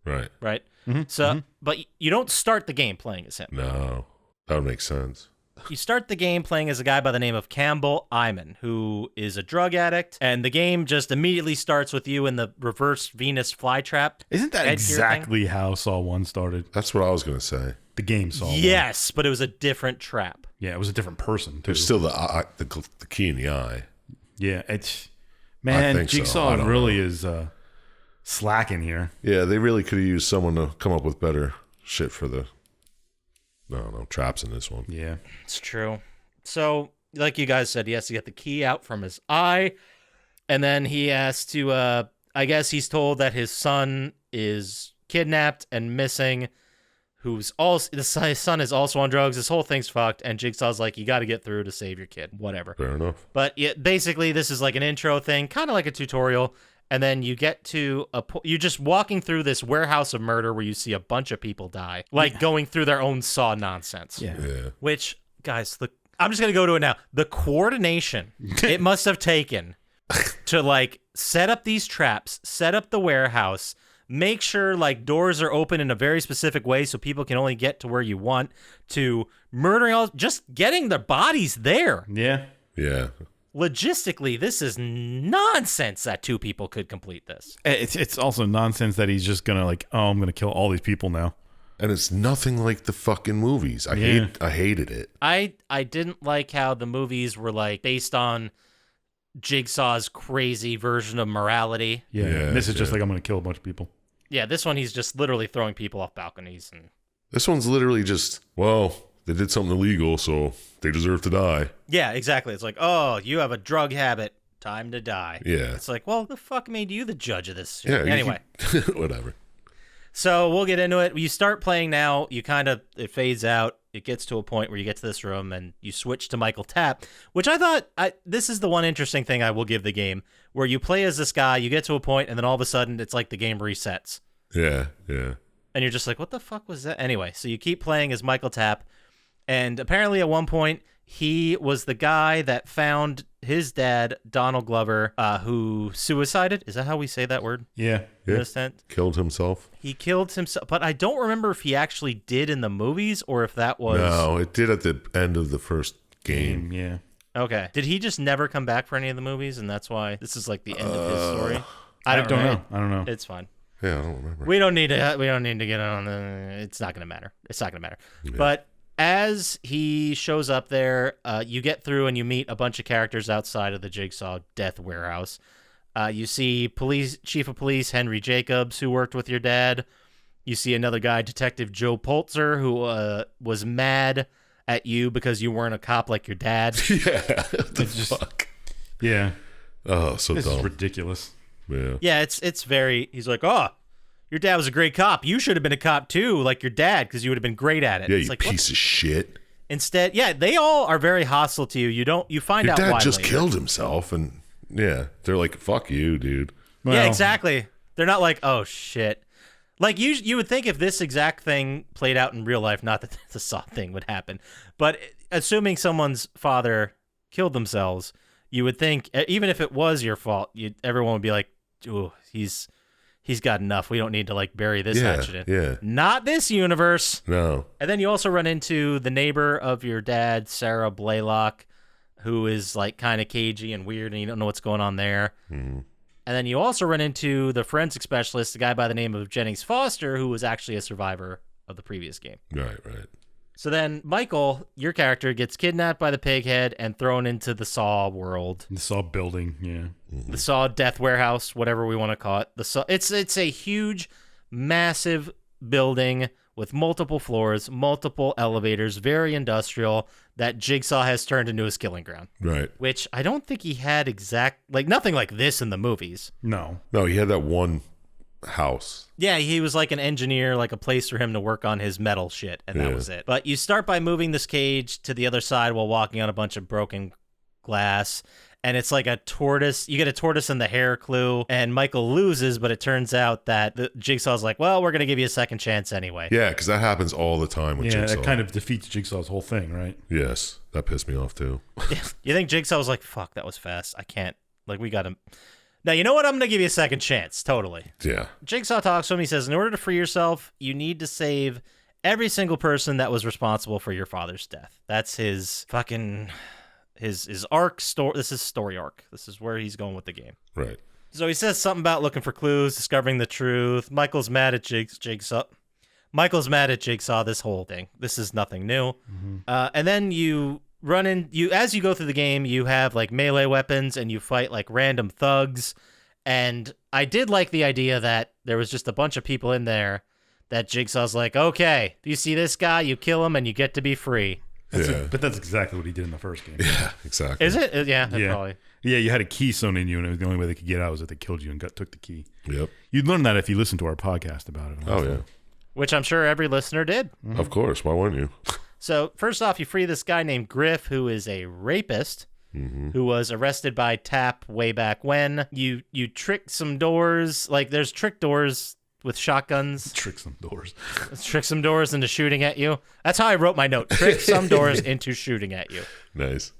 Right. right? So, but you don't start the game playing as him. No, that would make sense. You start the game playing as a guy by the name of Campbell Iman, who is a drug addict, and the game just immediately starts with you in the reverse Venus flytrap. Isn't that headgear thing. exactly how Saw 1 started? That's what I was gonna say. The game Saw 1. Yes, but it was a different trap. Yeah, it was a different person, too. There's still the key in the eye. Yeah, it's... I Man, think so. I Jigsaw don't really is slacking here. Yeah, they really could have used someone to come up with better shit for the traps in this one. Yeah. It's true. So, like you guys said, he has to get the key out from his eye, and then he has to, I guess he's told that his son is kidnapped and missing, his son is also on drugs. This whole thing's fucked, and Jigsaw's like, you got to get through to save your kid. Whatever. Fair enough. But yeah, basically, this is like an intro thing, kind of like a tutorial. And then you get to you're just walking through this warehouse of murder where you see a bunch of people die, like going through their own Saw nonsense. Yeah. Yeah. Which, guys, I'm just gonna go to it now. The coordination it must have taken to like set up these traps, set up the warehouse, make sure like doors are open in a very specific way so people can only get to where you want, to murdering just getting the bodies there. Yeah. Yeah. Logistically, this is nonsense that two people could complete this. It's also nonsense that he's just gonna like, oh, I'm gonna kill all these people now. And it's nothing like the fucking movies. I hated it. I didn't like how the movies were like based on Jigsaw's crazy version of morality. Yeah. Yeah, And this is just yeah. like, I'm gonna kill a bunch of people. Yeah, this one he's just literally throwing people off balconies and This one's literally just, well, they did something illegal, so they deserve to die. yeah, exactly. It's like, oh, you have a drug habit, time to die. Yeah. It's like, well, the fuck made you the judge of this shit? Yeah. Anyway, Whatever. so we'll get into it. You start playing now. It fades out. It gets to a point where you get to this room and you switch to Michael Tapp, which I thought this is the one interesting thing I will give the game, where you play as this guy, you get to a point, and then all of a sudden it's like the game resets. Yeah. Yeah. And you're just like, what the fuck was that? Anyway, so you keep playing as Michael Tapp, and apparently at one point he was the guy that found his dad, Donald Glover, who suicided. Is that how we say that word? Yeah. Yeah. Innocent. Killed himself. He killed himself, but I don't remember if he actually did in the movies or if that was... No, it did at the end of the first game. Yeah. Okay. Did he just never come back for any of the movies, and that's why this is like the end of his story? I don't know. I don't know. It's fine. Yeah, I don't remember. We don't need to get on the... It's not going to matter. It's not going to matter. Yeah. But as he shows up there, you get through and you meet a bunch of characters outside of the Jigsaw death warehouse. You see Chief of Police Henry Jacobs, who worked with your dad. You see another guy, Detective Joe Poltzer, who was mad at you because you weren't a cop like your dad. Yeah. What the It's just- fuck? Yeah. Oh, so This dumb. is ridiculous. Yeah. Yeah, it's very... He's like, oh, your dad was a great cop. You should have been a cop too, like your dad, because you would have been great at it. Yeah, It's you like, what? piece of shit. Instead, yeah, they all are very hostile to you. You find Your out dad why just later. killed himself, and yeah, they're like, "Fuck you, dude." Yeah, Well, exactly. They're not like, oh shit. Like you would think if this exact thing played out in real life, not that the Saw thing would happen, but assuming someone's father killed themselves, you would think even if it was your fault, everyone would be like, oh, he's he's got enough. We don't need to like bury this Yeah, hatchet in. yeah. Not this universe. No. And then you also run into the neighbor of your dad, Sarah Blaylock, who is like kind of cagey and weird, and you don't know what's going on there. Mm-hmm. And then you also run into the forensic specialist, a guy by the name of Jennings Foster, who was actually a survivor of the previous game. Right. So then Michael, your character, gets kidnapped by the pighead and thrown into the Saw world. The Saw building, yeah. The Saw Death Warehouse, whatever we want to call it. The Saw, it's a huge, massive building with multiple floors, multiple elevators, very industrial, that Jigsaw has turned into his killing ground. Right. Which I don't think he had nothing like this in the movies. No. No, he had that one house. Yeah, he was like an engineer, like a place for him to work on his metal shit, and that Yeah. was it. But you start by moving this cage to the other side while walking on a bunch of broken glass, and it's like a tortoise. You get a tortoise in the hair clue, and Michael loses, but it turns out that the Jigsaw's like, well, we're going to give you a second chance anyway. Yeah, because that happens all the time with Yeah, Jigsaw. that kind of defeats Jigsaw's whole thing, right? Yes, that pissed me off too. You think Jigsaw was like, fuck, that was fast. I can't. Like, we got him. Now, you know what? I'm going to give you a second chance. Totally. Yeah. Jigsaw talks to him. He says, in order to free yourself, you need to save every single person that was responsible for your father's death. That's his fucking... His arc story. This is story arc. This is where he's going with the game. Right. So he says something about looking for clues, discovering the truth. Michael's mad at Jigsaw. Michael's mad at Jigsaw. This whole thing. This is nothing new. Mm-hmm. And then you run in. As you go through the game, you have like melee weapons and you fight like random thugs. And I did like the idea that there was just a bunch of people in there that Jigsaw's like, okay, if you see this guy, you kill him and you get to be free. But that's exactly what he did in the first game. Yeah, exactly. Is it? Yeah, Yeah. probably. Yeah, you had a key sewn in you, and it was the only way they could get out was if they killed you and took the key. Yep. You'd learn that if you listened to our podcast about it. Oh, yeah. Which I'm sure every listener did. Mm-hmm. Of course. Why wouldn't you? So first off, you free this guy named Griff, who is a rapist, who was arrested by TAP way back when. You trick some doors, like there's trick doors with shotguns. Trick some doors. Trick some doors into shooting at you. That's how I wrote my note. Trick some doors into shooting at you. Nice.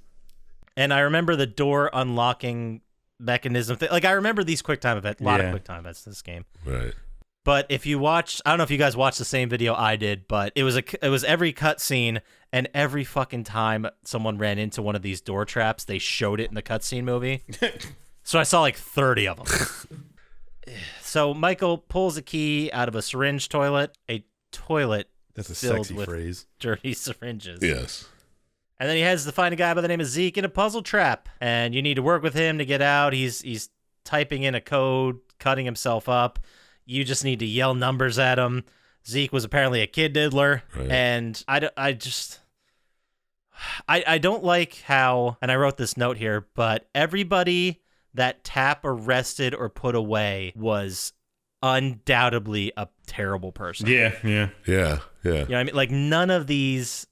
And I remember the door unlocking mechanism. Like I remember these QuickTime events. A lot of QuickTime events in this game. Right. But if you watch, I don't know if you guys watched the same video I did, but it was every cutscene, and every fucking time someone ran into one of these door traps, they showed it in the cutscene movie. So I saw like 30 of them. So Michael pulls a key out of a syringe toilet, a toilet That's a filled sexy with phrase. dirty syringes. Yes. And then he heads to find a guy by the name of Zeke in a puzzle trap, and you need to work with him to get out. He's typing in a code, cutting himself up. You just need to yell numbers at him. Zeke was apparently a kid diddler, Right. and I don't like how, and I wrote this note here, but everybody that TAP arrested or put away was undoubtedly a terrible person. Yeah. Yeah. Yeah. You know what I mean? Like, none of these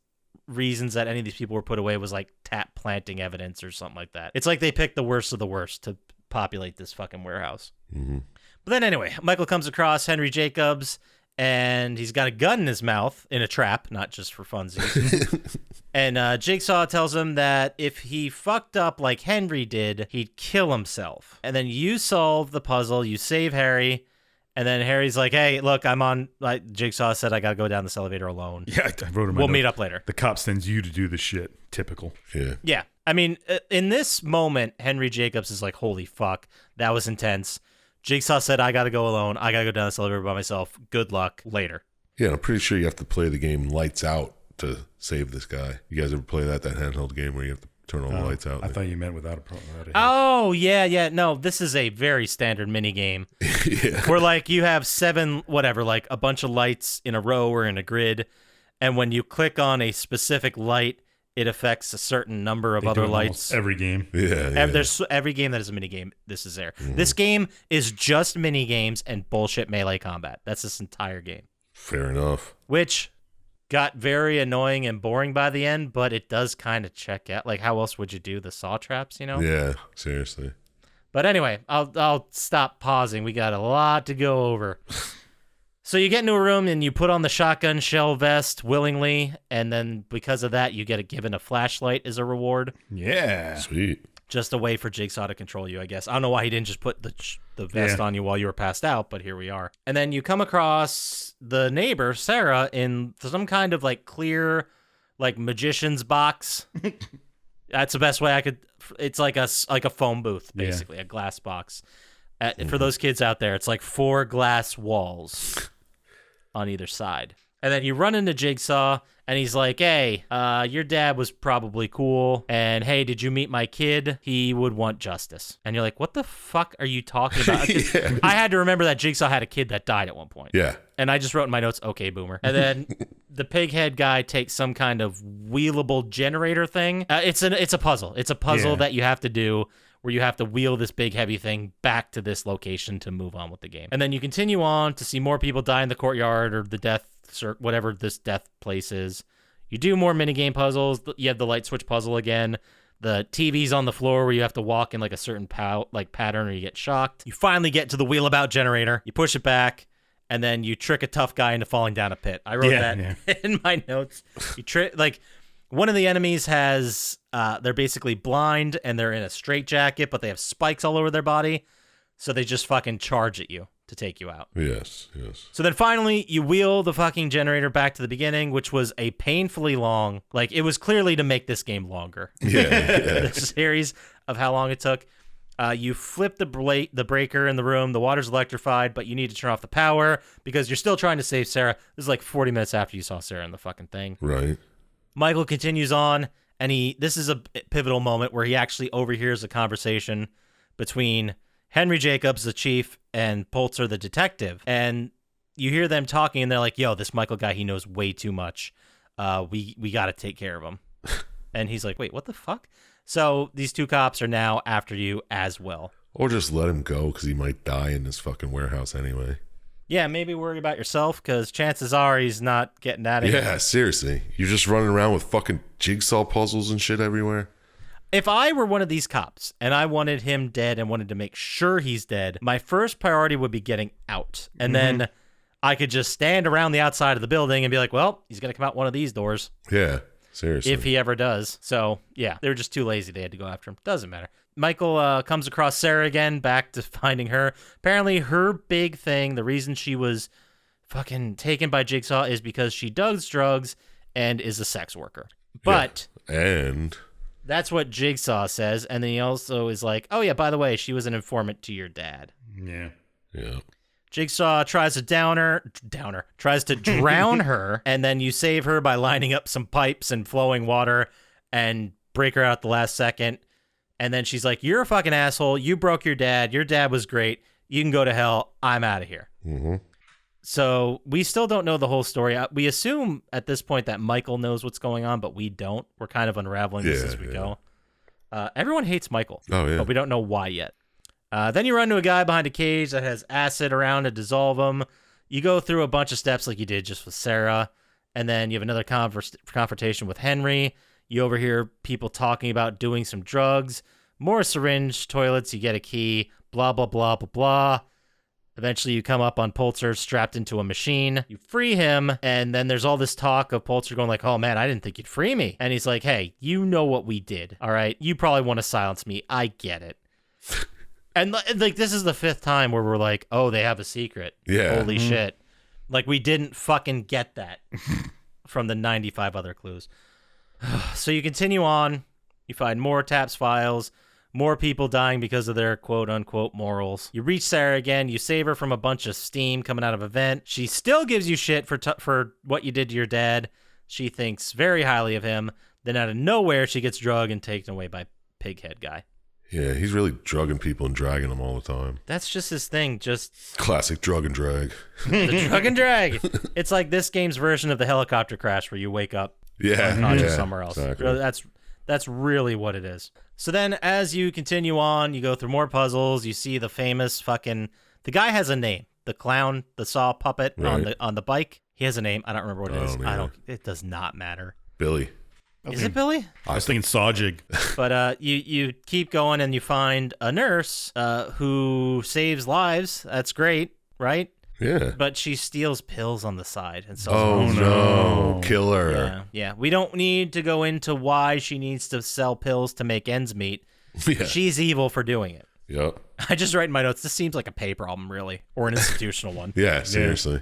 reasons that any of these people were put away was like TAP planting evidence or something like that. It's like they picked the worst of the worst to populate this fucking warehouse. Mm-hmm. But then anyway, Michael comes across Henry Jacobs, and he's got a gun in his mouth in a trap, not just for funsies. And Jigsaw tells him that if he fucked up like Henry did, he'd kill himself. And then you solve the puzzle, you save Harry, and then Harry's like, hey, look, I'm on, like Jigsaw said, I gotta go down this elevator alone. Yeah, I wrote him. We'll meet up later. The cop sends you to do the shit. Typical. Yeah. Yeah. I mean, in this moment, Henry Jacobs is like, holy fuck, that was intense. Jigsaw said, I gotta go alone. I gotta go down this elevator by myself. Good luck. Later. Yeah, I'm pretty sure you have to play the game lights out to save this guy. You guys ever play that handheld game where you have to turn all the lights out? I thought you meant without a problem. Oh, yeah. No, this is a very standard mini game. Yeah. Where, like, you have 7, whatever, like a bunch of lights in a row or in a grid. And when you click on a specific light, it affects a certain number of other lights. Every game. Yeah. There's every game that is a mini game. This is there. This game is just mini games and bullshit melee combat. That's this entire game. Fair enough. Which got very annoying and boring by the end, but it does kind of check out. Like, how else would you do the saw traps, you know? Yeah, seriously. But anyway, I'll stop pausing. We got a lot to go over. So you get into a room and you put on the shotgun shell vest willingly, and then because of that, you get given a flashlight as a reward. Yeah. Sweet. just a way for Jigsaw to control you, I guess. I don't know why he didn't just put the vest on you while you were passed out, but here we are. And then you come across the neighbor, Sarah, in some kind of like clear, like magician's box. That's the best way I could. It's like a phone booth, basically, a glass box. For those kids out there, it's like 4 glass walls on either side. And then you run into Jigsaw, and he's like, hey, your dad was probably cool, and hey, did you meet my kid? He would want justice. And you're like, what the fuck are you talking about? Yeah. I had to remember that Jigsaw had a kid that died at one point. Yeah. And I just wrote in my notes, okay, boomer. And then the pig head guy takes some kind of wheelable generator thing. It's a puzzle. It's a puzzle that you have to do where you have to wheel this big heavy thing back to this location to move on with the game. And then you continue on to see more people die in the courtyard or the death, whatever this death place is. You do more minigame puzzles. You have the light switch puzzle again. The TV's on the floor where you have to walk in like a certain pattern or you get shocked. You finally get to the wheelabout generator. You push it back, and then you trick a tough guy into falling down a pit. I wrote that in my notes. You trick one of the enemies has they're basically blind and they're in a straitjacket, but they have spikes all over their body, so they just fucking charge at you to take you out. Yes. So then finally, you wheel the fucking generator back to the beginning, which was a painfully long, like, it was clearly to make this game longer. Yeah. The series of how long it took. You flip the breaker in the room, the water's electrified, but you need to turn off the power because you're still trying to save Sarah. This is like 40 minutes after you saw Sarah in the fucking thing. Right. Michael continues on, and this is a pivotal moment where he actually overhears a conversation between Henry Jacobs, the chief, and Polzer, the detective. And you hear them talking, and they're like, yo, this Michael guy, he knows way too much. We got to take care of him. And he's like, wait, what the fuck? So these 2 cops are now after you as well. Or just let him go because he might die in this fucking warehouse anyway. Yeah, maybe worry about yourself because chances are he's not getting out of here. Yeah, seriously. You're just running around with fucking jigsaw puzzles and shit everywhere. If I were one of these cops and I wanted him dead and wanted to make sure he's dead, my first priority would be getting out. And then I could just stand around the outside of the building and be like, well, he's going to come out one of these doors. Yeah, seriously. If he ever does. So, yeah, they were just too lazy. They had to go after him. Doesn't matter. Michael comes across Sarah again, back to finding her. Apparently, her big thing, the reason she was fucking taken by Jigsaw is because she does drugs and is a sex worker. But... Yeah. And... that's what Jigsaw says, and then he also is like, oh yeah, by the way, she was an informant to your dad. Yeah. Jigsaw tries to tries to drown her, and then you save her by lining up some pipes and flowing water and break her out the last second. And then she's like, you're a fucking asshole. You broke your dad. Your dad was great. You can go to hell. I'm out of here. Mm-hmm. So we still don't know the whole story. We assume at this point that Michael knows what's going on, but we don't. We're kind of unraveling this as we go. Everyone hates Michael, but we don't know why yet. Then you run into a guy behind a cage that has acid around to dissolve him. You go through a bunch of steps like you did just with Sarah, and then you have another confrontation with Henry. You overhear people talking about doing some drugs, more syringe toilets, you get a key, blah, blah, blah, blah, blah. Eventually, you come up on Polzer strapped into a machine. You free him, and then there's all this talk of Polzer going like, oh, man, I didn't think you'd free me. And he's like, hey, you know what we did, all right? You probably want to silence me. I get it. And like this is the 5th time where we're like, oh, they have a secret. Yeah. Holy shit. Like, we didn't fucking get that from the 95 other clues. So you continue on. You find more TAPS files. More people dying because of their quote-unquote morals. You reach Sarah again. You save her from a bunch of steam coming out of a vent. She still gives you shit for what you did to your dad. She thinks very highly of him. Then out of nowhere, she gets drugged and taken away by Pighead guy. Yeah, he's really drugging people and dragging them all the time. That's just his thing. Just classic drug and drag. The drug and drag. It's like this game's version of the helicopter crash where you wake up unconscious somewhere else. Exactly. That's really what it is. So then as you continue on, you go through more puzzles. You see the famous the guy has a name. The clown, the saw puppet on the bike. He has a name. I don't remember what it is. It does not matter. Billy. Is it Billy? I was thinking Sawjig. But you keep going and you find a nurse who saves lives. That's great, right? Yeah. But she steals pills on the side and sells Oh no, killer. Yeah. We don't need to go into why she needs to sell pills to make ends meet. Yeah. She's evil for doing it. Yep. I just write in my notes, this seems like a pay problem, really, or an institutional one. Yeah, seriously.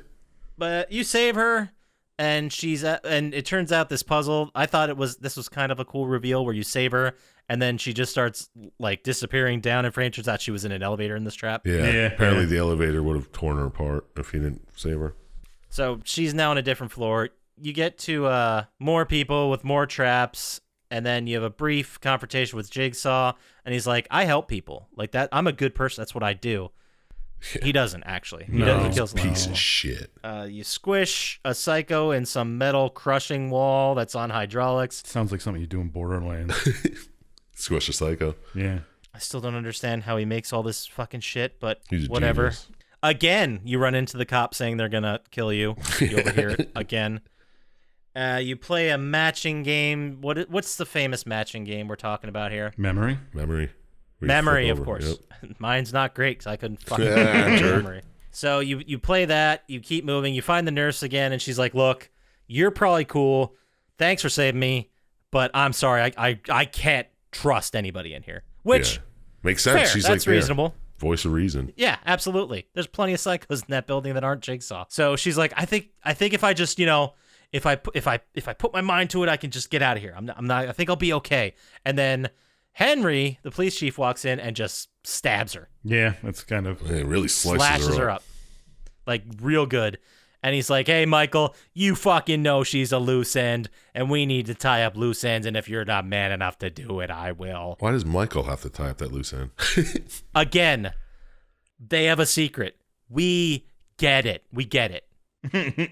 But you save her, and and it turns out this puzzle, I thought this was kind of a cool reveal where you save her, and then she just starts like disappearing down in frame. Turns out she was in an elevator in this trap. Yeah. Apparently the elevator would have torn her apart if he didn't save her. So she's now on a different floor. You get to more people with more traps, and then you have a brief confrontation with Jigsaw, and he's like, I help people. Like that, I'm a good person. That's what I do. Yeah. He doesn't, actually. He kills them. Piece of shit. You squish a psycho in some metal crushing wall that's on hydraulics. Sounds like something you do in Borderlands. Squish a psycho. Yeah. I still don't understand how he makes all this fucking shit, but He's whatever. Genius. Again, you run into the cop saying they're going to kill you. You overhear it again. You play a matching game. What's the famous matching game we're talking about here? Memory. Memory, of course. Yep. Mine's not great because I couldn't fucking memory. So you play that. You keep moving. You find the nurse again, and she's like, look, you're probably cool. Thanks for saving me, but I'm sorry. I can't trust anybody in here. Which makes sense. Fair, She's that's like reasonable. Voice of reason. Yeah, absolutely. There's plenty of psychos in that building that aren't Jigsaw. So she's like, I think if I just, if I put my mind to it, I can just get out of here. I'm not. I think I'll be okay. And then Henry, the police chief, walks in and just stabs her. Yeah, that's kind of. It really slashes her up, like real good. And he's like, hey, Michael, you fucking know she's a loose end, and we need to tie up loose ends, and if you're not man enough to do it, I will. Why does Michael have to tie up that loose end? Again, they have a secret. We get it. And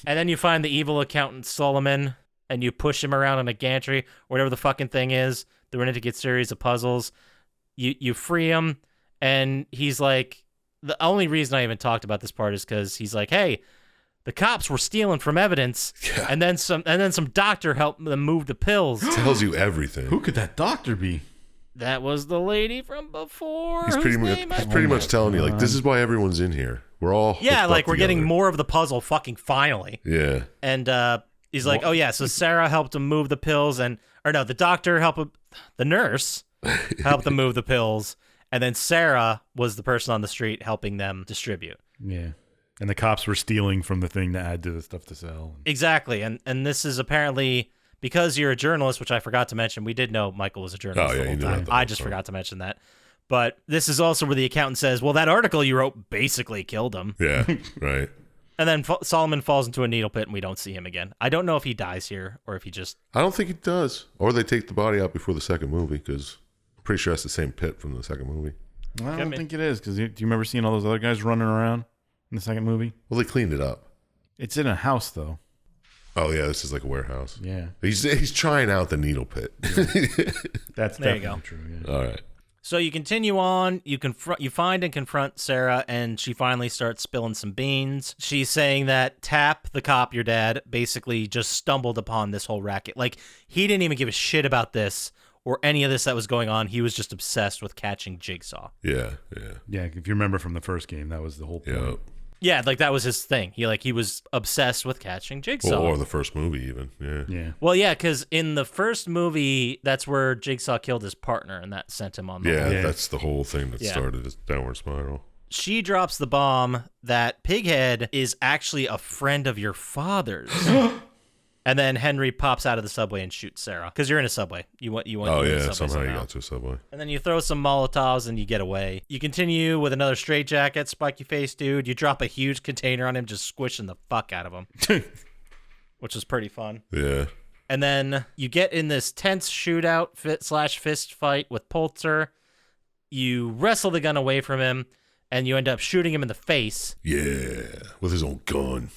then you find the evil accountant Solomon, and you push him around on a gantry, or whatever the fucking thing is. They're in a series of puzzles. You free him, and he's like, the only reason I even talked about this part is because he's like, hey, the cops were stealing from evidence, and then some doctor helped them move the pills. Tells you everything. Who could that doctor be? That was the lady from before. He's pretty much telling you, like, this is why everyone's in here. We're all like we're getting more of the puzzle fucking finally. Yeah. And he's like, oh yeah, so Sarah helped him move the pills, the doctor helped him, the nurse helped them move the pills, and then Sarah was the person on the street helping them distribute. Yeah. And the cops were stealing from the thing to add to the stuff to sell. Exactly. And this is apparently because you're a journalist, which I forgot to mention. We did know Michael was a journalist the whole time. I just forgot to mention that. But this is also where the accountant says, well, that article you wrote basically killed him. Yeah, right. And then Solomon falls into a needle pit and we don't see him again. I don't know if he dies here or if he just... I don't think he does. Or they take the body out before the second movie because I'm pretty sure that's the same pit from the second movie. I don't think it is because do you remember seeing all those other guys running around in the second movie? Well, they cleaned it up. It's in a house, though. Oh, yeah, this is like a warehouse. Yeah. He's trying out the needle pit. That's there definitely true. Yeah. All right. So you continue on, you find and confront Sarah, and she finally starts spilling some beans. She's saying that Tap, the cop, your dad, basically just stumbled upon this whole racket. Like, he didn't even give a shit about this or any of this that was going on. He was just obsessed with catching Jigsaw. Yeah. Yeah, if you remember from the first game, that was the whole point. Yeah. Yeah, like that was his thing. He was obsessed with catching Jigsaw. Or the first movie even. Yeah. Well, yeah, because in the first movie, that's where Jigsaw killed his partner, and that sent him on the Yeah, that's the whole thing that started this downward spiral. She drops the bomb that Pighead is actually a friend of your father's. And then Henry pops out of the subway and shoots Sarah because you're in a subway. You want. Oh yeah, somehow you got to a subway. And then you throw some Molotovs and you get away. You continue with another straitjacket, spiky face dude. You drop a huge container on him, just squishing the fuck out of him, which is pretty fun. Yeah. And then you get in this tense shootout / fist fight with Polter. You wrestle the gun away from him, and you end up shooting him in the face. Yeah, with his own gun.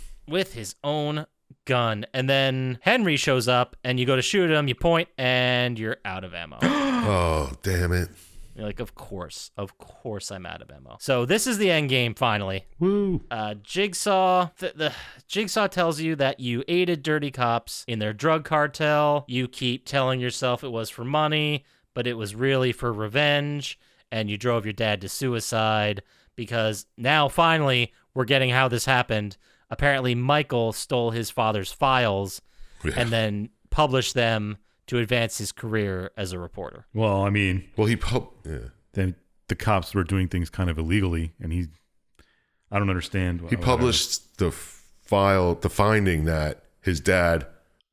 And then Henry shows up, and you go to shoot him, you point, and you're out of ammo. Oh, damn it. You're like, of course I'm out of ammo. So this is the end game, finally. Woo. Jigsaw, the Jigsaw tells you that you aided dirty cops in their drug cartel. You keep telling yourself it was for money, but it was really for revenge, and you drove your dad to suicide because now, finally, we're getting how this happened. Apparently, Michael stole his father's files and then published them to advance his career as a reporter. Well, I mean, yeah. the cops were doing things kind of illegally, and I don't understand. He published the finding that his dad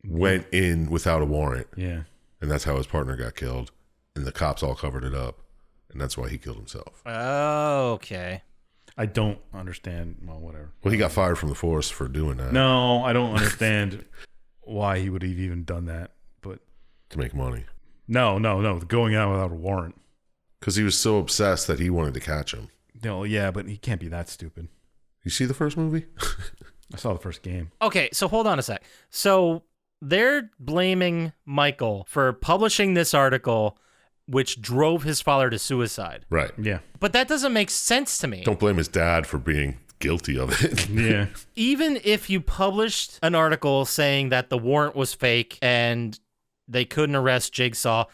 went in without a warrant. Yeah. And that's how his partner got killed. And the cops all covered it up. And that's why he killed himself. Oh, okay. I don't understand. Well, whatever. Well, he got fired from the force for doing that. No, I don't understand why he would have even done that. But To make money. no, going out without a warrant. Because he was so obsessed that he wanted to catch him. No, yeah, but he can't be that stupid. You see the first movie? I saw the first game. Okay, so hold on a sec. So they're blaming Michael for publishing this article, which drove his father to suicide. Right. Yeah. But that doesn't make sense to me. Don't blame his dad for being guilty of it. Yeah. Even if you published an article saying that the warrant was fake and they couldn't arrest Jigsaw,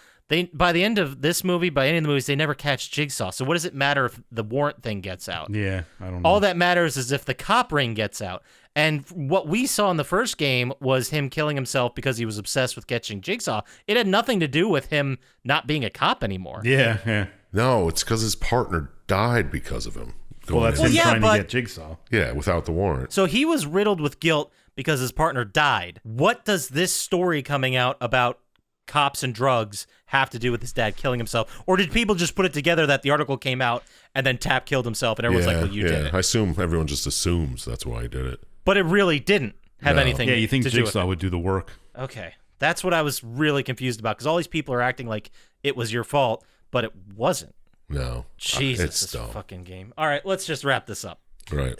by the end of this movie, by any of the movies, they never catch Jigsaw. So what does it matter if the warrant thing gets out? Yeah, I don't know. All that matters is if the cop ring gets out. And what we saw in the first game was him killing himself because he was obsessed with catching Jigsaw. It had nothing to do with him not being a cop anymore. Yeah. No, it's because his partner died because of him. Well, that's Going him in. trying but- to get Jigsaw. Yeah, without the warrant. So he was riddled with guilt because his partner died. What does this story coming out about cops and drugs have to do with his dad killing himself? Or did people just put it together that the article came out and then Tap killed himself and everyone's like, well, you did it? I assume everyone just assumes that's why he did it. But it really didn't have No. anything Yeah, you think to do with Jigsaw would do the work. it. Okay. That's what I was really confused about because all these people are acting like it was your fault, but it wasn't. No. Jesus, It's this dumb. fucking game. All right, let's just wrap this up. Right.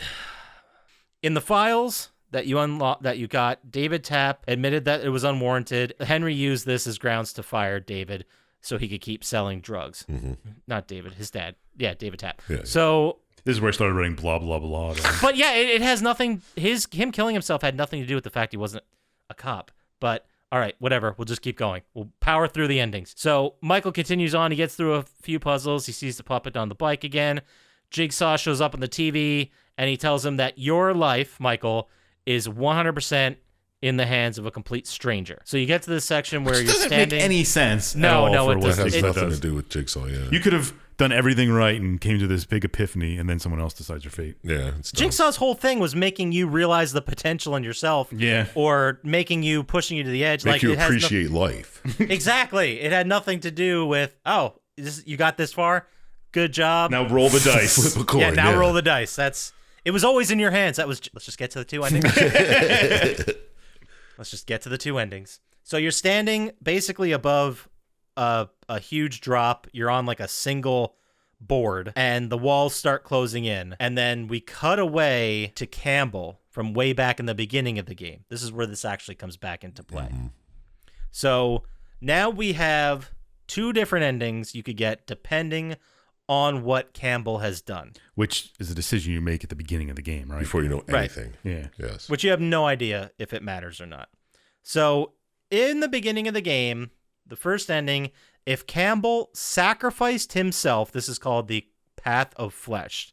In the files that you got, David Tapp admitted that it was unwarranted. Henry used this as grounds to fire David so he could keep selling drugs. Mm-hmm. Not David, his dad. Yeah, David Tapp. Yeah. So, This is where I started writing blah, blah, blah. but yeah, it has nothing, him killing himself had nothing to do with the fact he wasn't a cop. But all right, whatever. We'll just keep going. We'll power through the endings. So Michael continues on. He gets through a few puzzles. He sees the puppet on the bike again. Jigsaw shows up on the TV, and he tells him that your life, Michael, is 100% in the hands of a complete stranger. So you get to this section where you're doesn't standing. make any sense. No, at all no, for it what doesn't. That has Jigsaw nothing does. to do with Jigsaw, yeah. You could have done everything right and came to this big epiphany, and then someone else decides your fate. Yeah, it's dumb. Jigsaw's whole thing was making you realize the potential in yourself. Yeah. Or making you, pushing you to the edge. Make like you it has no- appreciate life. Exactly. It had nothing to do with, you got this far? Good job. Now roll the dice. Flip a coin. yeah, now roll the dice. It was always in your hands. Let's just get to the two endings. Let's just get to the two endings. So you're standing basically above a huge drop. You're on like a single board and the walls start closing in. And then we cut away to Campbell from way back in the beginning of the game. This is where this actually comes back into play. Mm-hmm. So now we have two different endings you could get depending on what Campbell has done, Which is a decision you make at the beginning of the game, right? Before you know Right. anything. Yeah. Yes. which you have no idea if it matters or not. So in the beginning of the game, the first ending, if Campbell sacrificed himself, this is called the Path of Flesh.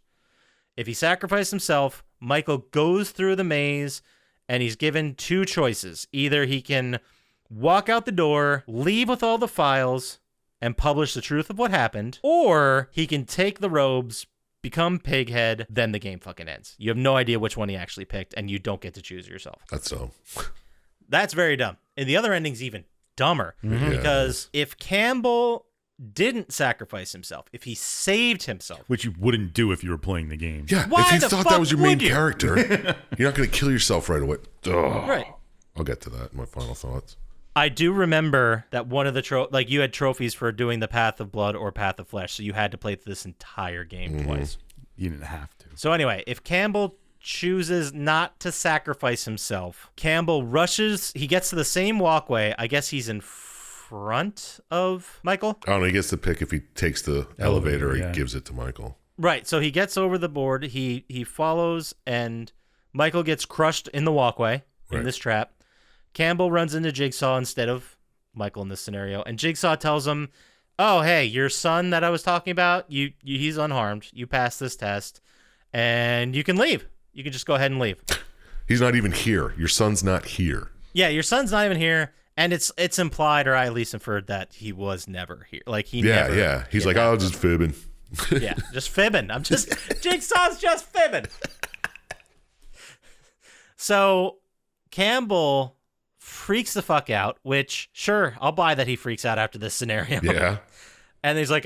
If he sacrificed himself, Michael goes through the maze and he's given two choices. Either he can walk out the door, leave with all the files, and publish the truth of what happened, or he can take the robes, become Pighead, then the game fucking ends. You have no idea which one he actually picked, and you don't get to choose yourself. That's so. That's very dumb. And the other ending's even dumber, Yeah. because if Campbell didn't sacrifice himself, if he saved himself, Which you wouldn't do if you were playing the game. Yeah, Why if you the thought fuck that was your main would you? character, you're not going to kill yourself right away. Ugh. right. I'll get to that in my final thoughts. I do remember that one of the you had trophies for doing the Path of Blood or Path of Flesh, so you had to play this entire game twice. You didn't have to. So anyway, if Campbell chooses not to sacrifice himself, Campbell rushes, he gets to the same walkway. I guess he's in front of Michael. I don't know. He gets to pick if he takes the elevator, yeah. he gives it to Michael. Right, so he gets over the board, he follows, and Michael gets crushed in the walkway in Right. this trap. Campbell runs into Jigsaw instead of Michael in this scenario, and Jigsaw tells him, "Oh, hey, your son that I was talking about, he's unharmed. You passed this test, and you can leave. You can just go ahead and leave." He's not even here. Your son's not here. Yeah, your son's not even here, And it's implied, or I at least inferred, that he was never here. Like he Yeah, never yeah. He's like, I was just fibbing. Yeah, just fibbing. Jigsaw's just fibbing. So Campbell freaks the fuck out, which, sure, I'll buy that he freaks out after this scenario. Yeah. And he's like,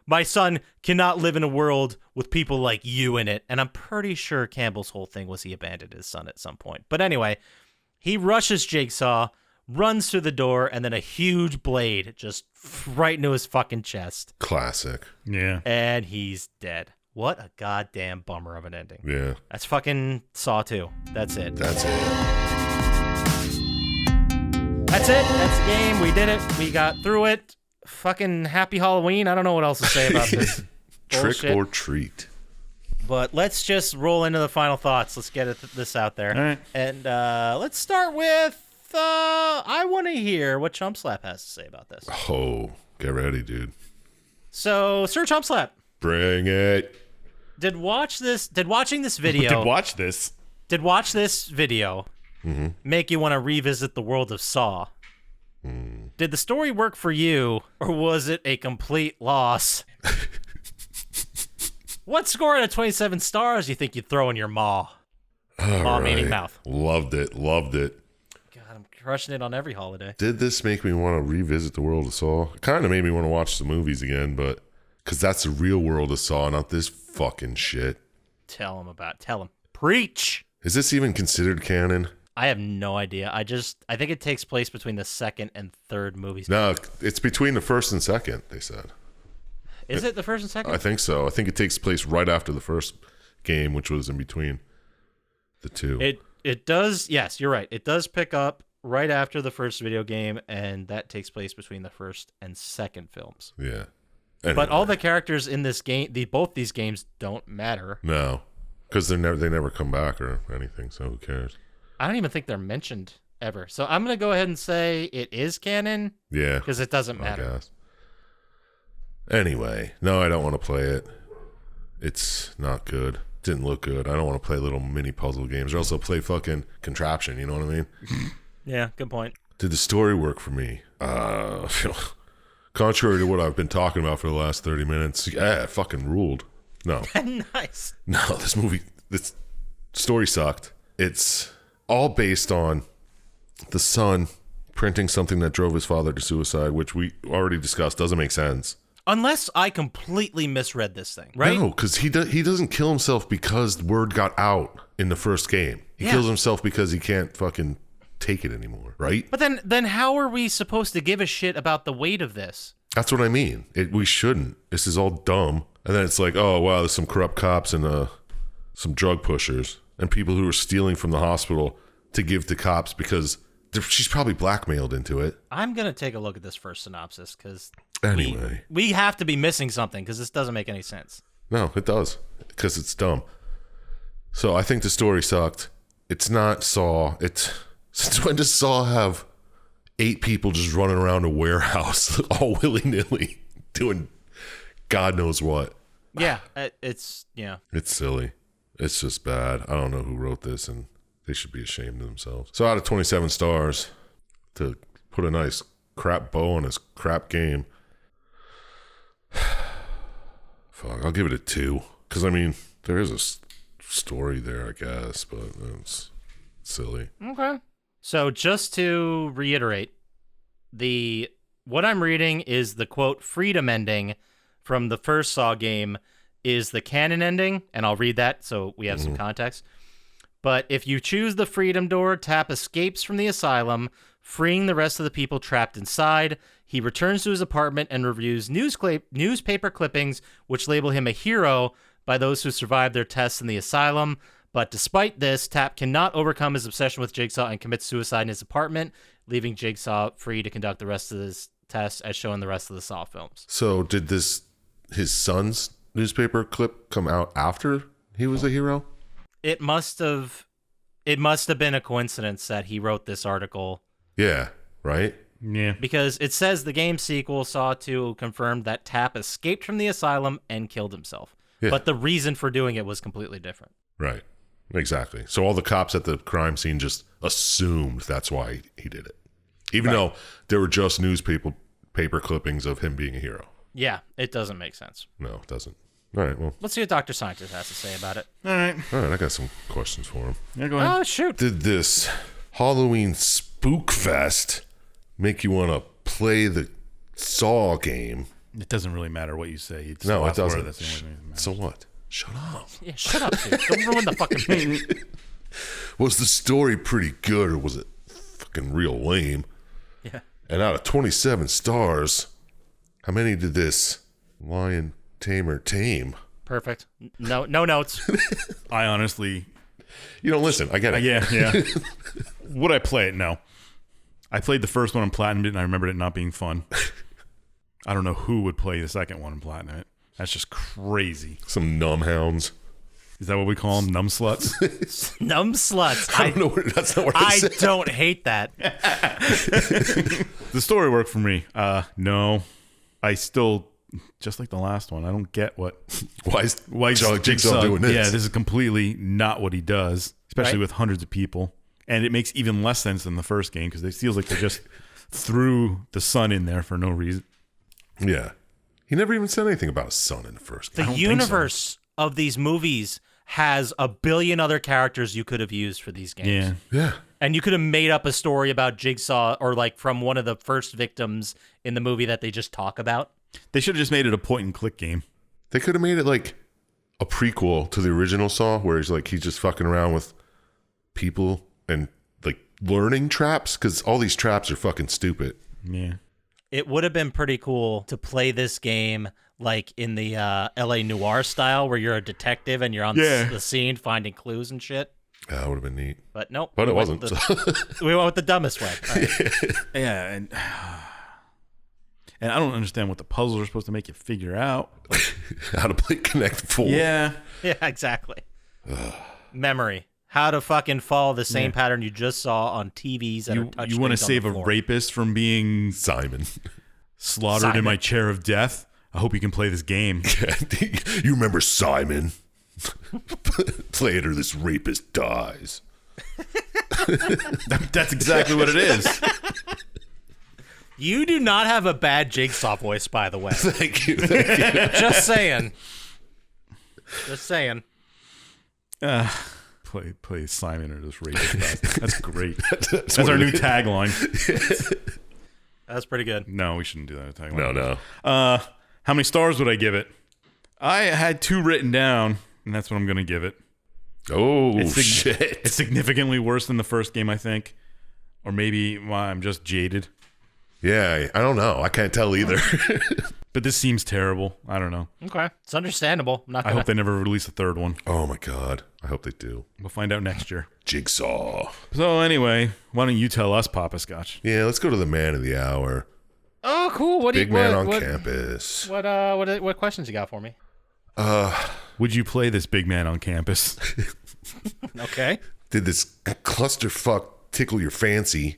my son cannot live in a world with people like you in it. And I'm pretty sure Campbell's whole thing was he abandoned his son at some point. But anyway, he rushes Jigsaw, runs through the door, and then a huge blade just right into his fucking chest. Classic. Yeah. And he's dead. What a goddamn bummer of an ending. Yeah. That's fucking Saw 2. That's it. That's it. That's it. That's the game. We did it. We got through it. Fucking happy Halloween. I don't know what else to say about this. Trick bullshit. or treat. But let's just roll into the final thoughts. Let's get this out there. All right. And let's start with, I want to hear what Chump Slap has to say about this. Oh, get ready, dude. So, Sir Chump Slap, Bring it. did watching this video Did watch this video make you want to revisit the world of Saw? Did the story work for you, or was it a complete loss? What score out of 27 stars do you think you'd throw in your maw? Maw meaning mouth. Loved it. Loved it. God, I'm crushing it on every holiday. Did this make me want to revisit the world of Saw? It kind of made me want to watch the movies again, but because that's the real world of Saw, not this fucking shit. Tell him. Preach! Is this even considered canon? I have no idea. I think it takes place between the second and third movies. No, it's between the first and second, they said. Is it the first and second? I think so. I think it takes place right after the first game, which was in between the two. It does, yes, you're right. It does pick up right after the first video game, and that takes place between the first and second films. Yeah. But Anyway. all the characters in this game, both these games don't matter. No, because they never come back or anything, so who cares? I don't even think they're mentioned ever. So I'm going to go ahead and say it is canon. Yeah. Because it doesn't I matter. guess. Anyway, no, I don't want to play it. It's not good. Didn't look good. I don't want to play little mini puzzle games. Or also play fucking Contraption, you know what I mean? Yeah, good point. Did the story work for me? Contrary to what I've been talking about for the last 30 minutes, yeah, it fucking ruled. No. Nice. No, this story sucked. It's all based on the son printing something that drove his father to suicide, which we already discussed doesn't make sense. Unless I completely misread this thing, right? No, because he doesn't kill himself because word got out in the first game. He kills himself because he can't fucking take it anymore, right? But then how are we supposed to give a shit about the weight of this? That's what I mean. We shouldn't. This is all dumb. And then it's like, oh, wow, there's some corrupt cops and some drug pushers and people who are stealing from the hospital to give to cops because she's probably blackmailed into it. I'm going to take a look at this first synopsis because Anyway. we have to be missing something because this doesn't make any sense. No, it does because it's dumb. So I think the story sucked. It's not Saw. Since when does Saw have 8 people just running around a warehouse all willy-nilly doing God knows what? Yeah, it's silly. It's just bad. I don't know who wrote this, and they should be ashamed of themselves. So out of 27 stars, to put a nice crap bow on this crap game, fuck, I'll give it a 2. Because, I mean, there is a story there, I guess, but it's silly. Okay. So just to reiterate, what I'm reading is the quote freedom ending from the first Saw game is the canon ending, and I'll read that so we have some context. But if you choose the freedom door, Tap escapes from the asylum, freeing the rest of the people trapped inside. He returns to his apartment and reviews newspaper clippings which label him a hero by those who survived their tests in the asylum. But despite this, Tap cannot overcome his obsession with Jigsaw and commits suicide in his apartment, leaving Jigsaw free to conduct the rest of his tests as shown in the rest of the Saw films. So did his son's newspaper clip come out after he was a hero? It must have been a coincidence that he wrote this article. Yeah, right? Yeah. Because it says the game sequel Saw 2 confirmed that Tap escaped from the asylum and killed himself. Yeah. But the reason for doing it was completely different. Right. Exactly. So all the cops at the crime scene just assumed that's why he did it. Even though there were just paper clippings of him being a hero. Yeah, it doesn't make sense. No, it doesn't. All right, well. Let's see what Dr. Syintist has to say about it. All right. I got some questions for him. Yeah, go ahead. Oh, shoot. Did this Halloween Spook Fest make you want to play the Saw game? It doesn't really matter what you say. You just No, it ask for doesn't. That's the only thing that matters. So what? Shut up. Yeah, shut up, dude. Don't ruin the fucking thing. Was the story pretty good or was it fucking real lame? Yeah. And out of 27 stars, how many did this lion tamer tame? Perfect. No notes. I honestly... You don't listen. I get it. Yeah. Would I play it? No. I played the first one and platinumed it, and I remembered it not being fun. I don't know who would play the second one and platinum it. That's just crazy. Some numb hounds. Is that what we call them? Numb sluts? Numb sluts. I don't know. That's not what I said. don't hate that. The story worked for me. No. I still, just like the last one, I don't get what... Why is Jigsaw Jigsaw doing this? Yeah, this is completely not what he does, especially Right. with hundreds of people. And it makes even less sense than the first game because it feels like they just threw the sun in there for no reason. Yeah. He never even said anything about his son in the first game. The universe of these movies has a billion other characters you could have used for these games. Yeah. Yeah. And you could have made up a story about Jigsaw or like from one of the first victims in the movie that they just talk about. They should have just made it a point and click game. They could have made it like a prequel to the original Saw where he's just fucking around with people and like learning traps because all these traps are fucking stupid. Yeah. It would have been pretty cool to play this game like in the LA Noire style where you're a detective and you're on the scene finding clues and shit. That would have been neat. But nope. But we it went wasn't. we went with the dumbest way. All right. Yeah. And I don't understand what the puzzles are supposed to make you figure out. Like, How to play Connect 4. yeah. Yeah, exactly. Memory. How to fucking follow the same pattern you just saw on TVs that are touch You want to screens on save the a floor. rapist from being Simon. slaughtered in Simon. my chair of death? I hope you can play this game. You remember Simon? Play it or this rapist dies. That's exactly what it is. You do not have a bad Jigsaw voice, by the way. Thank you. Thank you. Just saying. Just saying. Play Simon or this rapist dies. That's great. That's That's what our it new is. That's pretty good. No, we shouldn't do that. Tagline. No. How many stars would I give it? I had 2 written down, and that's what I'm going to give it. Oh, It's shit. It's significantly worse than the first game, I think. Or maybe I'm just jaded. Yeah, I don't know. I can't tell either. But this seems terrible. I don't know. Okay. It's understandable. I'm not I gonna... hope they never release a third one. Oh, my God. I hope they do. We'll find out next year. Jigsaw. So anyway, why don't you tell us, Poppascotch? Yeah, let's go to the man of the hour. Oh, cool. What do Big you, man what, on what, campus. What questions you got for me? Would you play this big man on campus? Okay. Did this clusterfuck tickle your fancy?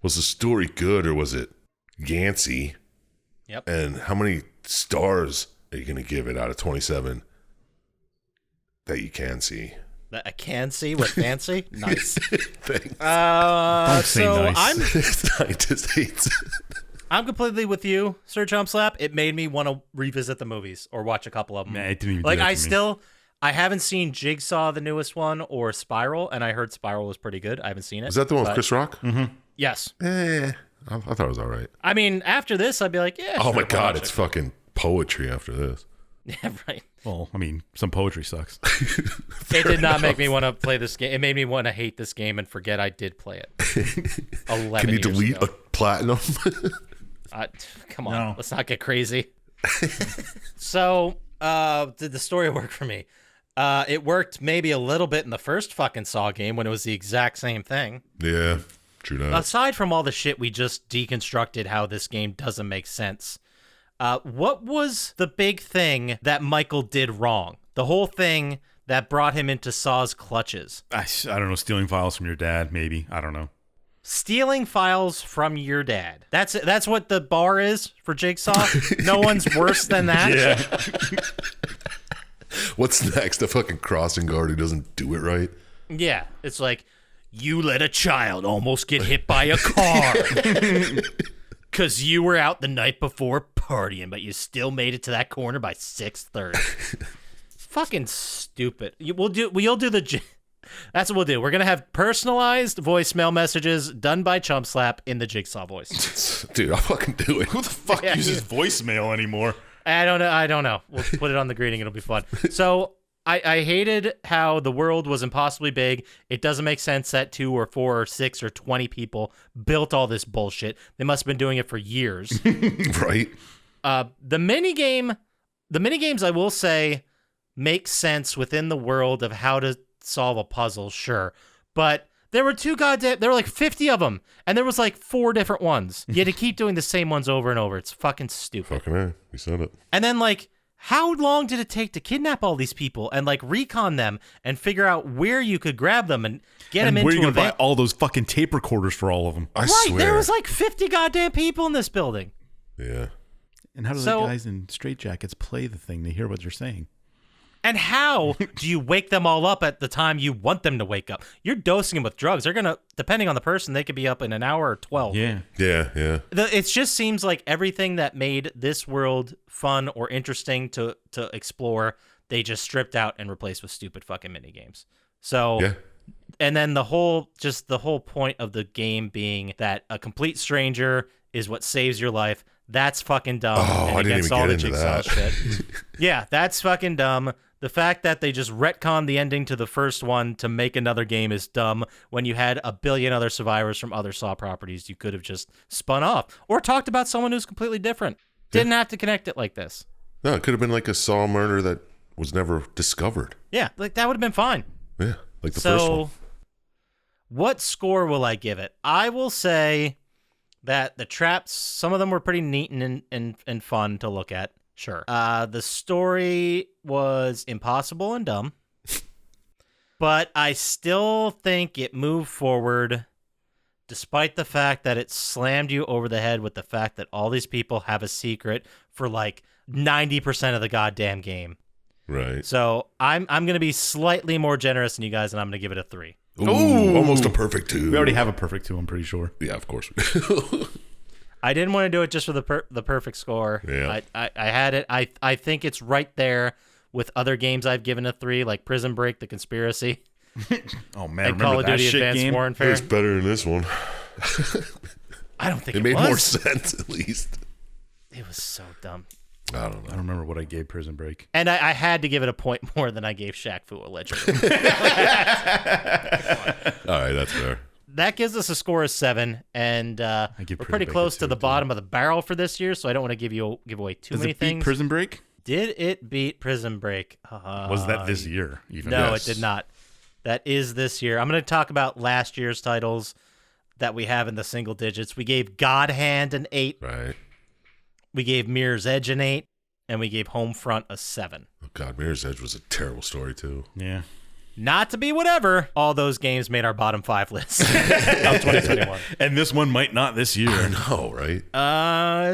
Was the story good or was it Yancey? Yep. And how many stars are you going to give it out of 27 that you can see? That I can see with fancy. Nice. Thanks. Don't say so nice. Scientist hates it. I'm completely with you, Sir Chump Slap. It made me want to revisit the movies or watch a couple of them. Nah, it didn't even do like that for me. I haven't seen Jigsaw, the newest one, or Spiral, and I heard Spiral was pretty good. I haven't seen it. Is that the one with but- Chris Rock? Yes. I thought it was all right. I mean, after this, I'd be like, yeah. Oh sure, my why God, not it's check fucking poetry after this. it out? Yeah, right. Well, I mean, some poetry sucks. It did not make me want to play this game. It made me want to hate this game and forget I did play it. 11 Can you years delete ago. a platinum? Come on, No. let's not get crazy. So, did the story work for me? It worked maybe a little bit in the first fucking Saw game when it was the exact same thing. Yeah, true that. Aside from all the shit we just deconstructed how this game doesn't make sense, what was the big thing that Michael did wrong? The whole thing that brought him into Saw's clutches. I don't know, stealing files from your dad, maybe. I don't know. Stealing files from your dad. That's what the bar is for Jigsaw. No one's worse than that. Yeah. What's next? A fucking crossing guard who doesn't do it right? Yeah, it's like You let a child almost get hit by a car because you were out the night before partying, but you still made it to that corner by 6:30. Fucking stupid. We'll do the... That's what we'll do. We're going to have personalized voicemail messages done by Chump Slap in the Jigsaw voice. Dude, I'll fucking do it. Who the fuck uses voicemail anymore? I don't know. We'll put it on the greeting. It'll be fun. So I hated how the world was impossibly big. It doesn't make sense that 2 or 4 or 6 or 20 people built all this bullshit. They must have been doing it for years. Right? The minigames, I will say, make sense within the world of how to solve a puzzle, sure. But there were there were like 50 of them, and there was like 4 different ones. You had to keep doing the same ones over and over. It's fucking stupid. Fucking A. You said it. And then, like, how long did it take to kidnap all these people and, like, recon them and figure out where you could grab them and get them into where are you a going to buy van? all those fucking tape recorders for all of them? I Right, swear. there was like 50 goddamn people in this building. Yeah. And how do the guys in straitjackets play the thing? They hear what you're saying. And how do you wake them all up at the time you want them to wake up? You're dosing them with drugs. They're going to, depending on the person, they could be up in an hour or 12. Yeah. Yeah. It just seems like everything that made this world fun or interesting to explore, they just stripped out and replaced with stupid fucking mini games. So, Yeah. and then the whole point of the game being that a complete stranger is what saves your life. That's fucking dumb. Oh, and I didn't against even all get the into Jigsaw that. shit. Yeah, that's fucking dumb. The fact that they just retconned the ending to the first one to make another game is dumb when you had a billion other survivors from other Saw properties you could have just spun off or talked about someone who's completely different. Didn't have to connect it like this. No, it could have been like a Saw murder that was never discovered. Yeah, like that would have been fine. Yeah, like the first one. What score will I give it? I will say that the traps, some of them were pretty neat and fun to look at. Sure. The story was impossible and dumb, but I still think it moved forward despite the fact that it slammed you over the head with the fact that all these people have a secret for like 90% of the goddamn game. Right. So I'm going to be slightly more generous than you guys, and I'm going to give it a 3. Ooh, almost a perfect 2. We already have a perfect 2, I'm pretty sure. Yeah, of course. I didn't want to do it just for the perfect score. Yeah. I had it. I think it's right there with other games I've given a 3, like Prison Break, The Conspiracy, Oh man, and remember Call of that Duty shit Advanced game? Warfare. It's better than this one. I don't think It it made was. more sense, at least. It was so dumb. I don't I don't know. remember what I gave Prison Break. And I had to give it a point more than I gave Shaq Fu allegedly. All right, that's fair. That gives us a score of 7, and we're give Prison pretty Break a close to 2, the too. bottom of the barrel for this year, so I don't want to give away too Does many it beat things. Prison Break? Did it beat Prison Break? Was that this year? Even? No, Yes. it did not. That is this year. I'm going to talk about last year's titles that we have in the single digits. We gave God Hand an 8. Right. We gave Mirror's Edge an 8. And we gave Homefront a 7. Oh, God, Mirror's Edge was a terrible story, too. Yeah. Not to be whatever. All those games made our bottom 5 list of 2021. And this one might not this year. I know, right?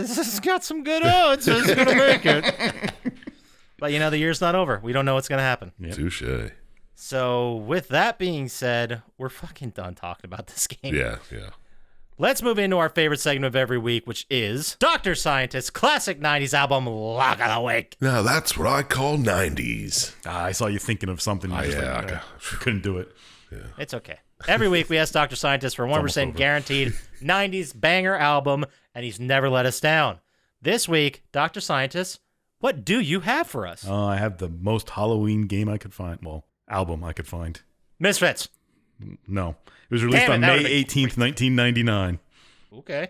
This has got some good odds. It's going to make it. But, the year's not over. We don't know what's going to happen. Yep. Touche. So, with that being said, we're fucking done talking about this game. Yeah. Let's move into our favorite segment of every week, which is Dr. Syintist's classic 90s album, Lock of the Week. Now, that's what I call 90s. I saw you thinking of something. You just yeah, like, okay. couldn't do it. It's okay. Every week we ask Dr. Syintist for 1% over. guaranteed 90s banger album, and he's never let us down. This week, Dr. Syintist, what do you have for us? I have the most Halloween game I could find. Well, album I could find. Misfits. No. It was released Damn it, on that May would've been 18th, 1999. Okay.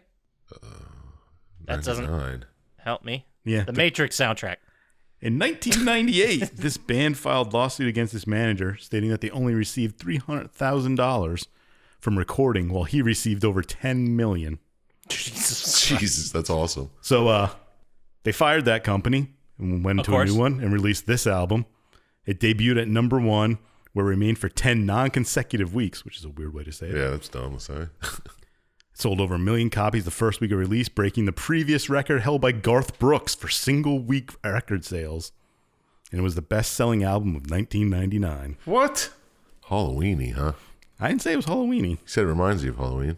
That doesn't 99. help me. Yeah. The Matrix soundtrack. In 1998, this band filed lawsuit against his manager, stating that they only received $300,000 from recording, while he received over $10 million. Jesus, that's awesome. So they fired that company and went Of into a course. new one and released this album. It debuted at number 1, where it remained for 10 non-consecutive weeks, which is a weird way to say it. Yeah, that's dumb to say. It sold over 1 million copies the first week of release, breaking the previous record held by Garth Brooks for single-week record sales. And it was the best-selling album of 1999. What? Halloweeny, huh? I didn't say it was Halloweeny. You said it reminds you of Halloween.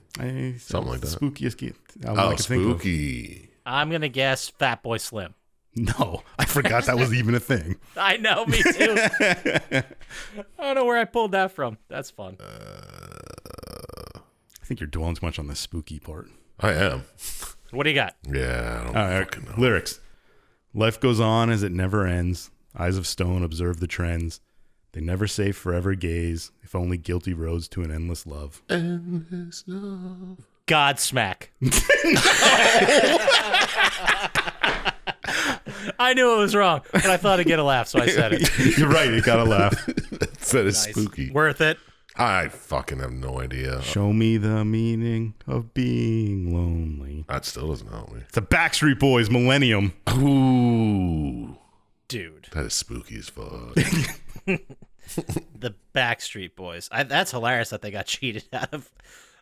Something like that. Spookiest album I could think of. Spooky. I'm going to guess Fatboy Slim. No, I forgot that was even a thing. I know, me too. I don't know where I pulled that from. That's fun. I think you're dwelling too much on the spooky part. I am. What do you got? Yeah, I don't fucking know. Lyrics. Life goes on as it never ends. Eyes of stone observe the trends. They never say forever gaze. If only guilty roads to an endless love. Endless love. Godsmack. I knew it was wrong, but I thought I'd get a laugh, so I said it. You're right. You gotta laugh. That is spooky. Worth it. I fucking have no idea. Show me the meaning of being lonely. That still doesn't help me. It's the Backstreet Boys, Millennium. Ooh. Dude. That is spooky as fuck. The Backstreet Boys. That's hilarious that they got cheated out of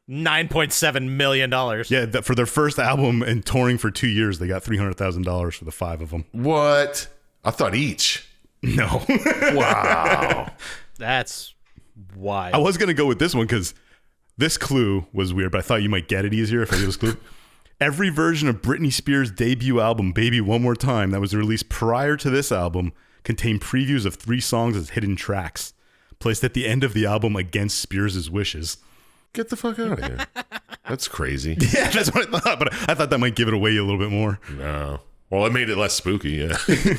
$9.7 million. Yeah, for their first album and touring for 2 years, they got $300,000 for the 5 of them. What? I thought each. No. Wow. That's wild. I was going to go with this one because this clue was weird, but I thought you might get it easier if I gave this clue. Every version of Britney Spears' debut album, Baby One More Time, that was released prior to this album, contained previews of 3 songs as hidden tracks, placed at the end of the album against Spears' wishes. Get the fuck out of here. That's crazy. Yeah, that's what I thought, but I thought that might give it away a little bit more. No. Well, it made it less spooky, yeah.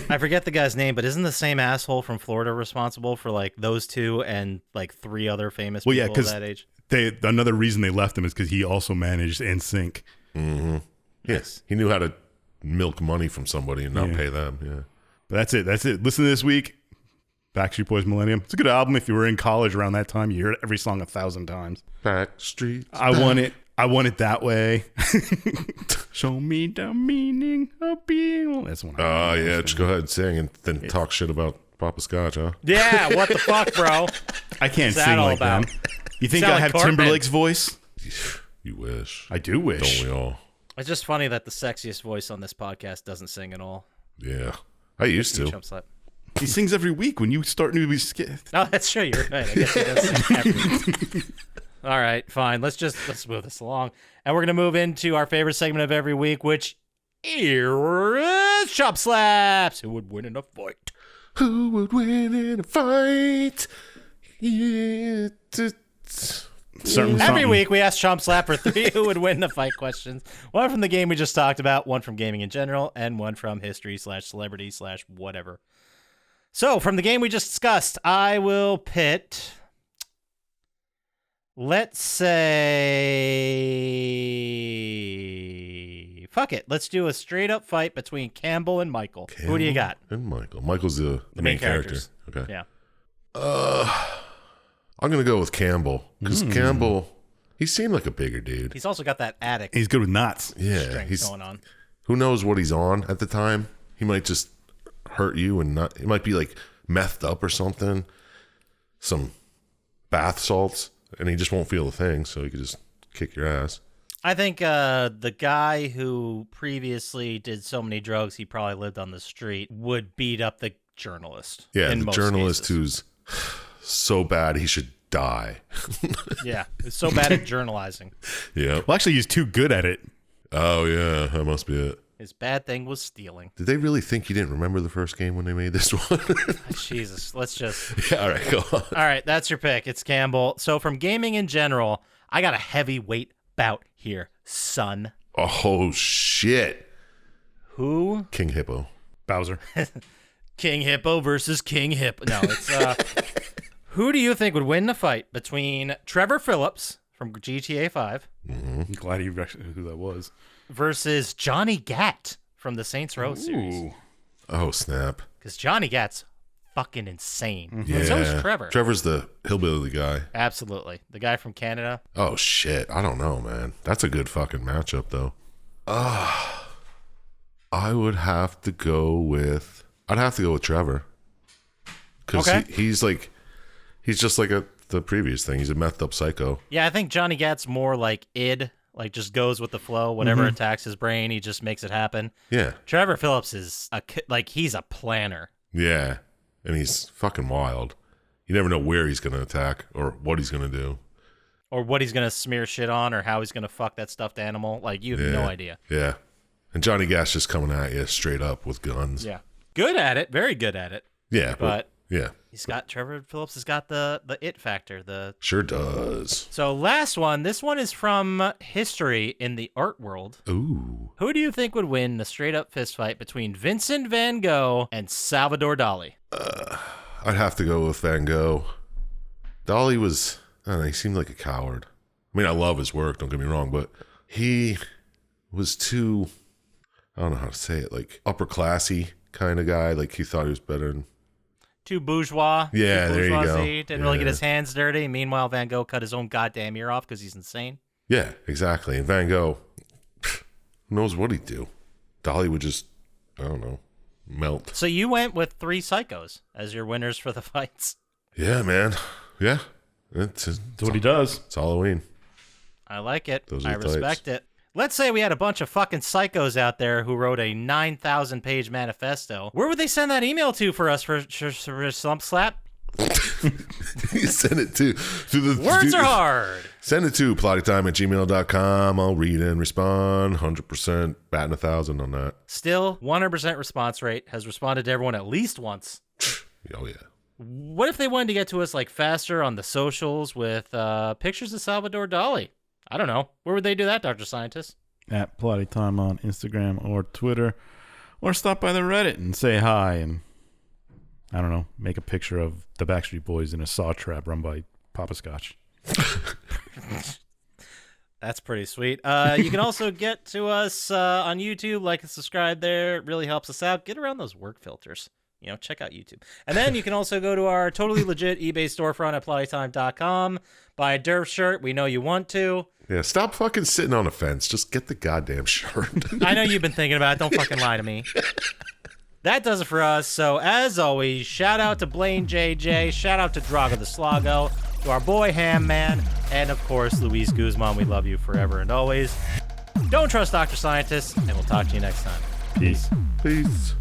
I forget the guy's name, but isn't the same asshole from Florida responsible for like those 2 and like 3 other famous people of that age? Another reason they left him is because he also managed NSYNC. Mm-hmm. Yes. He knew how to milk money from somebody and not pay them, yeah. But that's it. Listen to this week. Backstreet Boys Millennium. It's a good album. If you were in college around that time, you heard every song 1,000 times. Backstreet. I want it that way. Show me the meaning of being. That's one. Oh, yeah. Just go ahead and sing and then talk shit about Poppascotch, huh? Yeah, what the fuck, bro? I can't What's sing that all like about? them. You think Sound I like have Cartman. Timberlake's voice? You wish. I do wish. Don't we all? It's just funny that the sexiest voice on this podcast doesn't sing at all. Yeah. I used to. Chump Slap. He sings every week when you start new skit. No, that's true. You're right. I guess he does sing every week. All right, fine. Let's move this along. And we're going to move into our favorite segment of every week, which is Chump Slaps. Who would win in a fight? Who would win in a fight? Yeah. Every week we ask Chump Slap for 3 who would win the fight questions. One from the game we just talked about, one from gaming in general, and one from history/celebrity/whatever. So, from the game we just discussed, I will pit, let's say, fuck it. Let's do a straight up fight between Campbell and Michael. Who do you got? And Michael. Michael's the main character. characters. Okay. Yeah. I'm going to go with Campbell. Because Campbell, he seemed like a bigger dude. He's also got that addict He's good with knots. Yeah. strength going on. Who knows what he's on at the time? He might just hurt you and not. It might be like methed up or something. Some bath salts. And he just won't feel a thing. So he could just kick your ass. I think the guy who previously did so many drugs he probably lived on the street would beat up the journalist. Yeah. in The most journalist cases. who's so bad he should die. Yeah, it's so bad at journalizing. Yeah. Well, actually, he's too good at it. Oh, yeah. That must be it. His bad thing was stealing. Did they really think you didn't remember the first game when they made this one? Jesus, let's just... Yeah, all right, go on. All right, that's your pick. It's Campbell. So from gaming in general, I got a heavyweight bout here, son. Oh, shit. Who? King Hippo. Bowser. King Hippo versus King Hippo. No, it's... who do you think would win the fight between Trevor Phillips from GTA 5 I'm glad you actually knew who that was. versus Johnny Gat from the Saints Row series? Ooh. Oh, snap. Because Johnny Gat's fucking insane. Yeah. And so is Trevor. Trevor's the hillbilly guy. Absolutely. The guy from Canada. Oh, shit. I don't know, man. That's a good fucking matchup, though. I would have to go with... I'd have to go with Trevor. Because Okay. he's like... He's just like the previous thing. He's a methed up psycho. Yeah, I think Johnny Gat's more like id, like just goes with the flow. Whatever attacks his brain, he just makes it happen. Yeah. Trevor Phillips is he's a planner. Yeah. And he's fucking wild. You never know where he's going to attack or what he's going to do. Or what he's going to smear shit on, or how he's going to fuck that stuffed animal. Like, you have no idea. Yeah. And Johnny Gas just coming at you straight up with guns. Yeah. Good at it. Very good at it. Yeah. But yeah. Trevor Phillips has got the it factor. Sure does. So last one. This one is from history in the art world. Ooh. Who do you think would win the straight up fist fight between Vincent van Gogh and Salvador Dali? I'd have to go with Van Gogh. Dali was, I don't know, he seemed like a coward. I mean, I love his work, don't get me wrong, but he was too, I don't know how to say it, like upper classy kind of guy. Like he thought he was better than... Too bourgeois. Yeah, too there you go. bourgeoisie, Didn't really get Yeah. his hands dirty. Meanwhile, Van Gogh cut his own goddamn ear off because he's insane. Yeah, exactly. And Van Gogh, who knows what he'd do? Dali would just, I don't know, melt. So you went with 3 psychos as your winners for the fights. Yeah, man. Yeah. It's That's what he does. It's Halloween. I like it. Those are I the types. respect it. Let's say we had a bunch of fucking psychos out there who wrote a 9,000-page manifesto. Where would they send that email to for us for Chump Slap? You send it to the Words are hard. Send it to plottytime@gmail.com. I'll read and respond. 100%, batting 1,000 on that. Still, 100% response rate, has responded to everyone at least once. Oh yeah. What if they wanted to get to us like faster on the socials with pictures of Salvador Dali? I don't know. Where would they do that, Dr. Scientist? At Plottytime on Instagram or Twitter. Or stop by the Reddit and say hi and, I don't know, make a picture of the Backstreet Boys in a saw trap run by Poppascotch. That's pretty sweet. You can also get to us on YouTube. Like and subscribe there. It really helps us out. Get around those work filters. Check out YouTube. And then you can also go to our totally legit eBay storefront at plottytime.com. Buy a Derf shirt. We know you want to. Yeah, stop fucking sitting on a fence. Just get the goddamn shirt. I know you've been thinking about it. Don't fucking lie to me. That does it for us. So, as always, shout out to Blaine JJ. Shout out to Drago the Slago. To our boy Ham Man. And, of course, Luis Guzman. We love you forever and always. Don't trust Dr. Scientist. And we'll talk to you next time. Peace. Peace.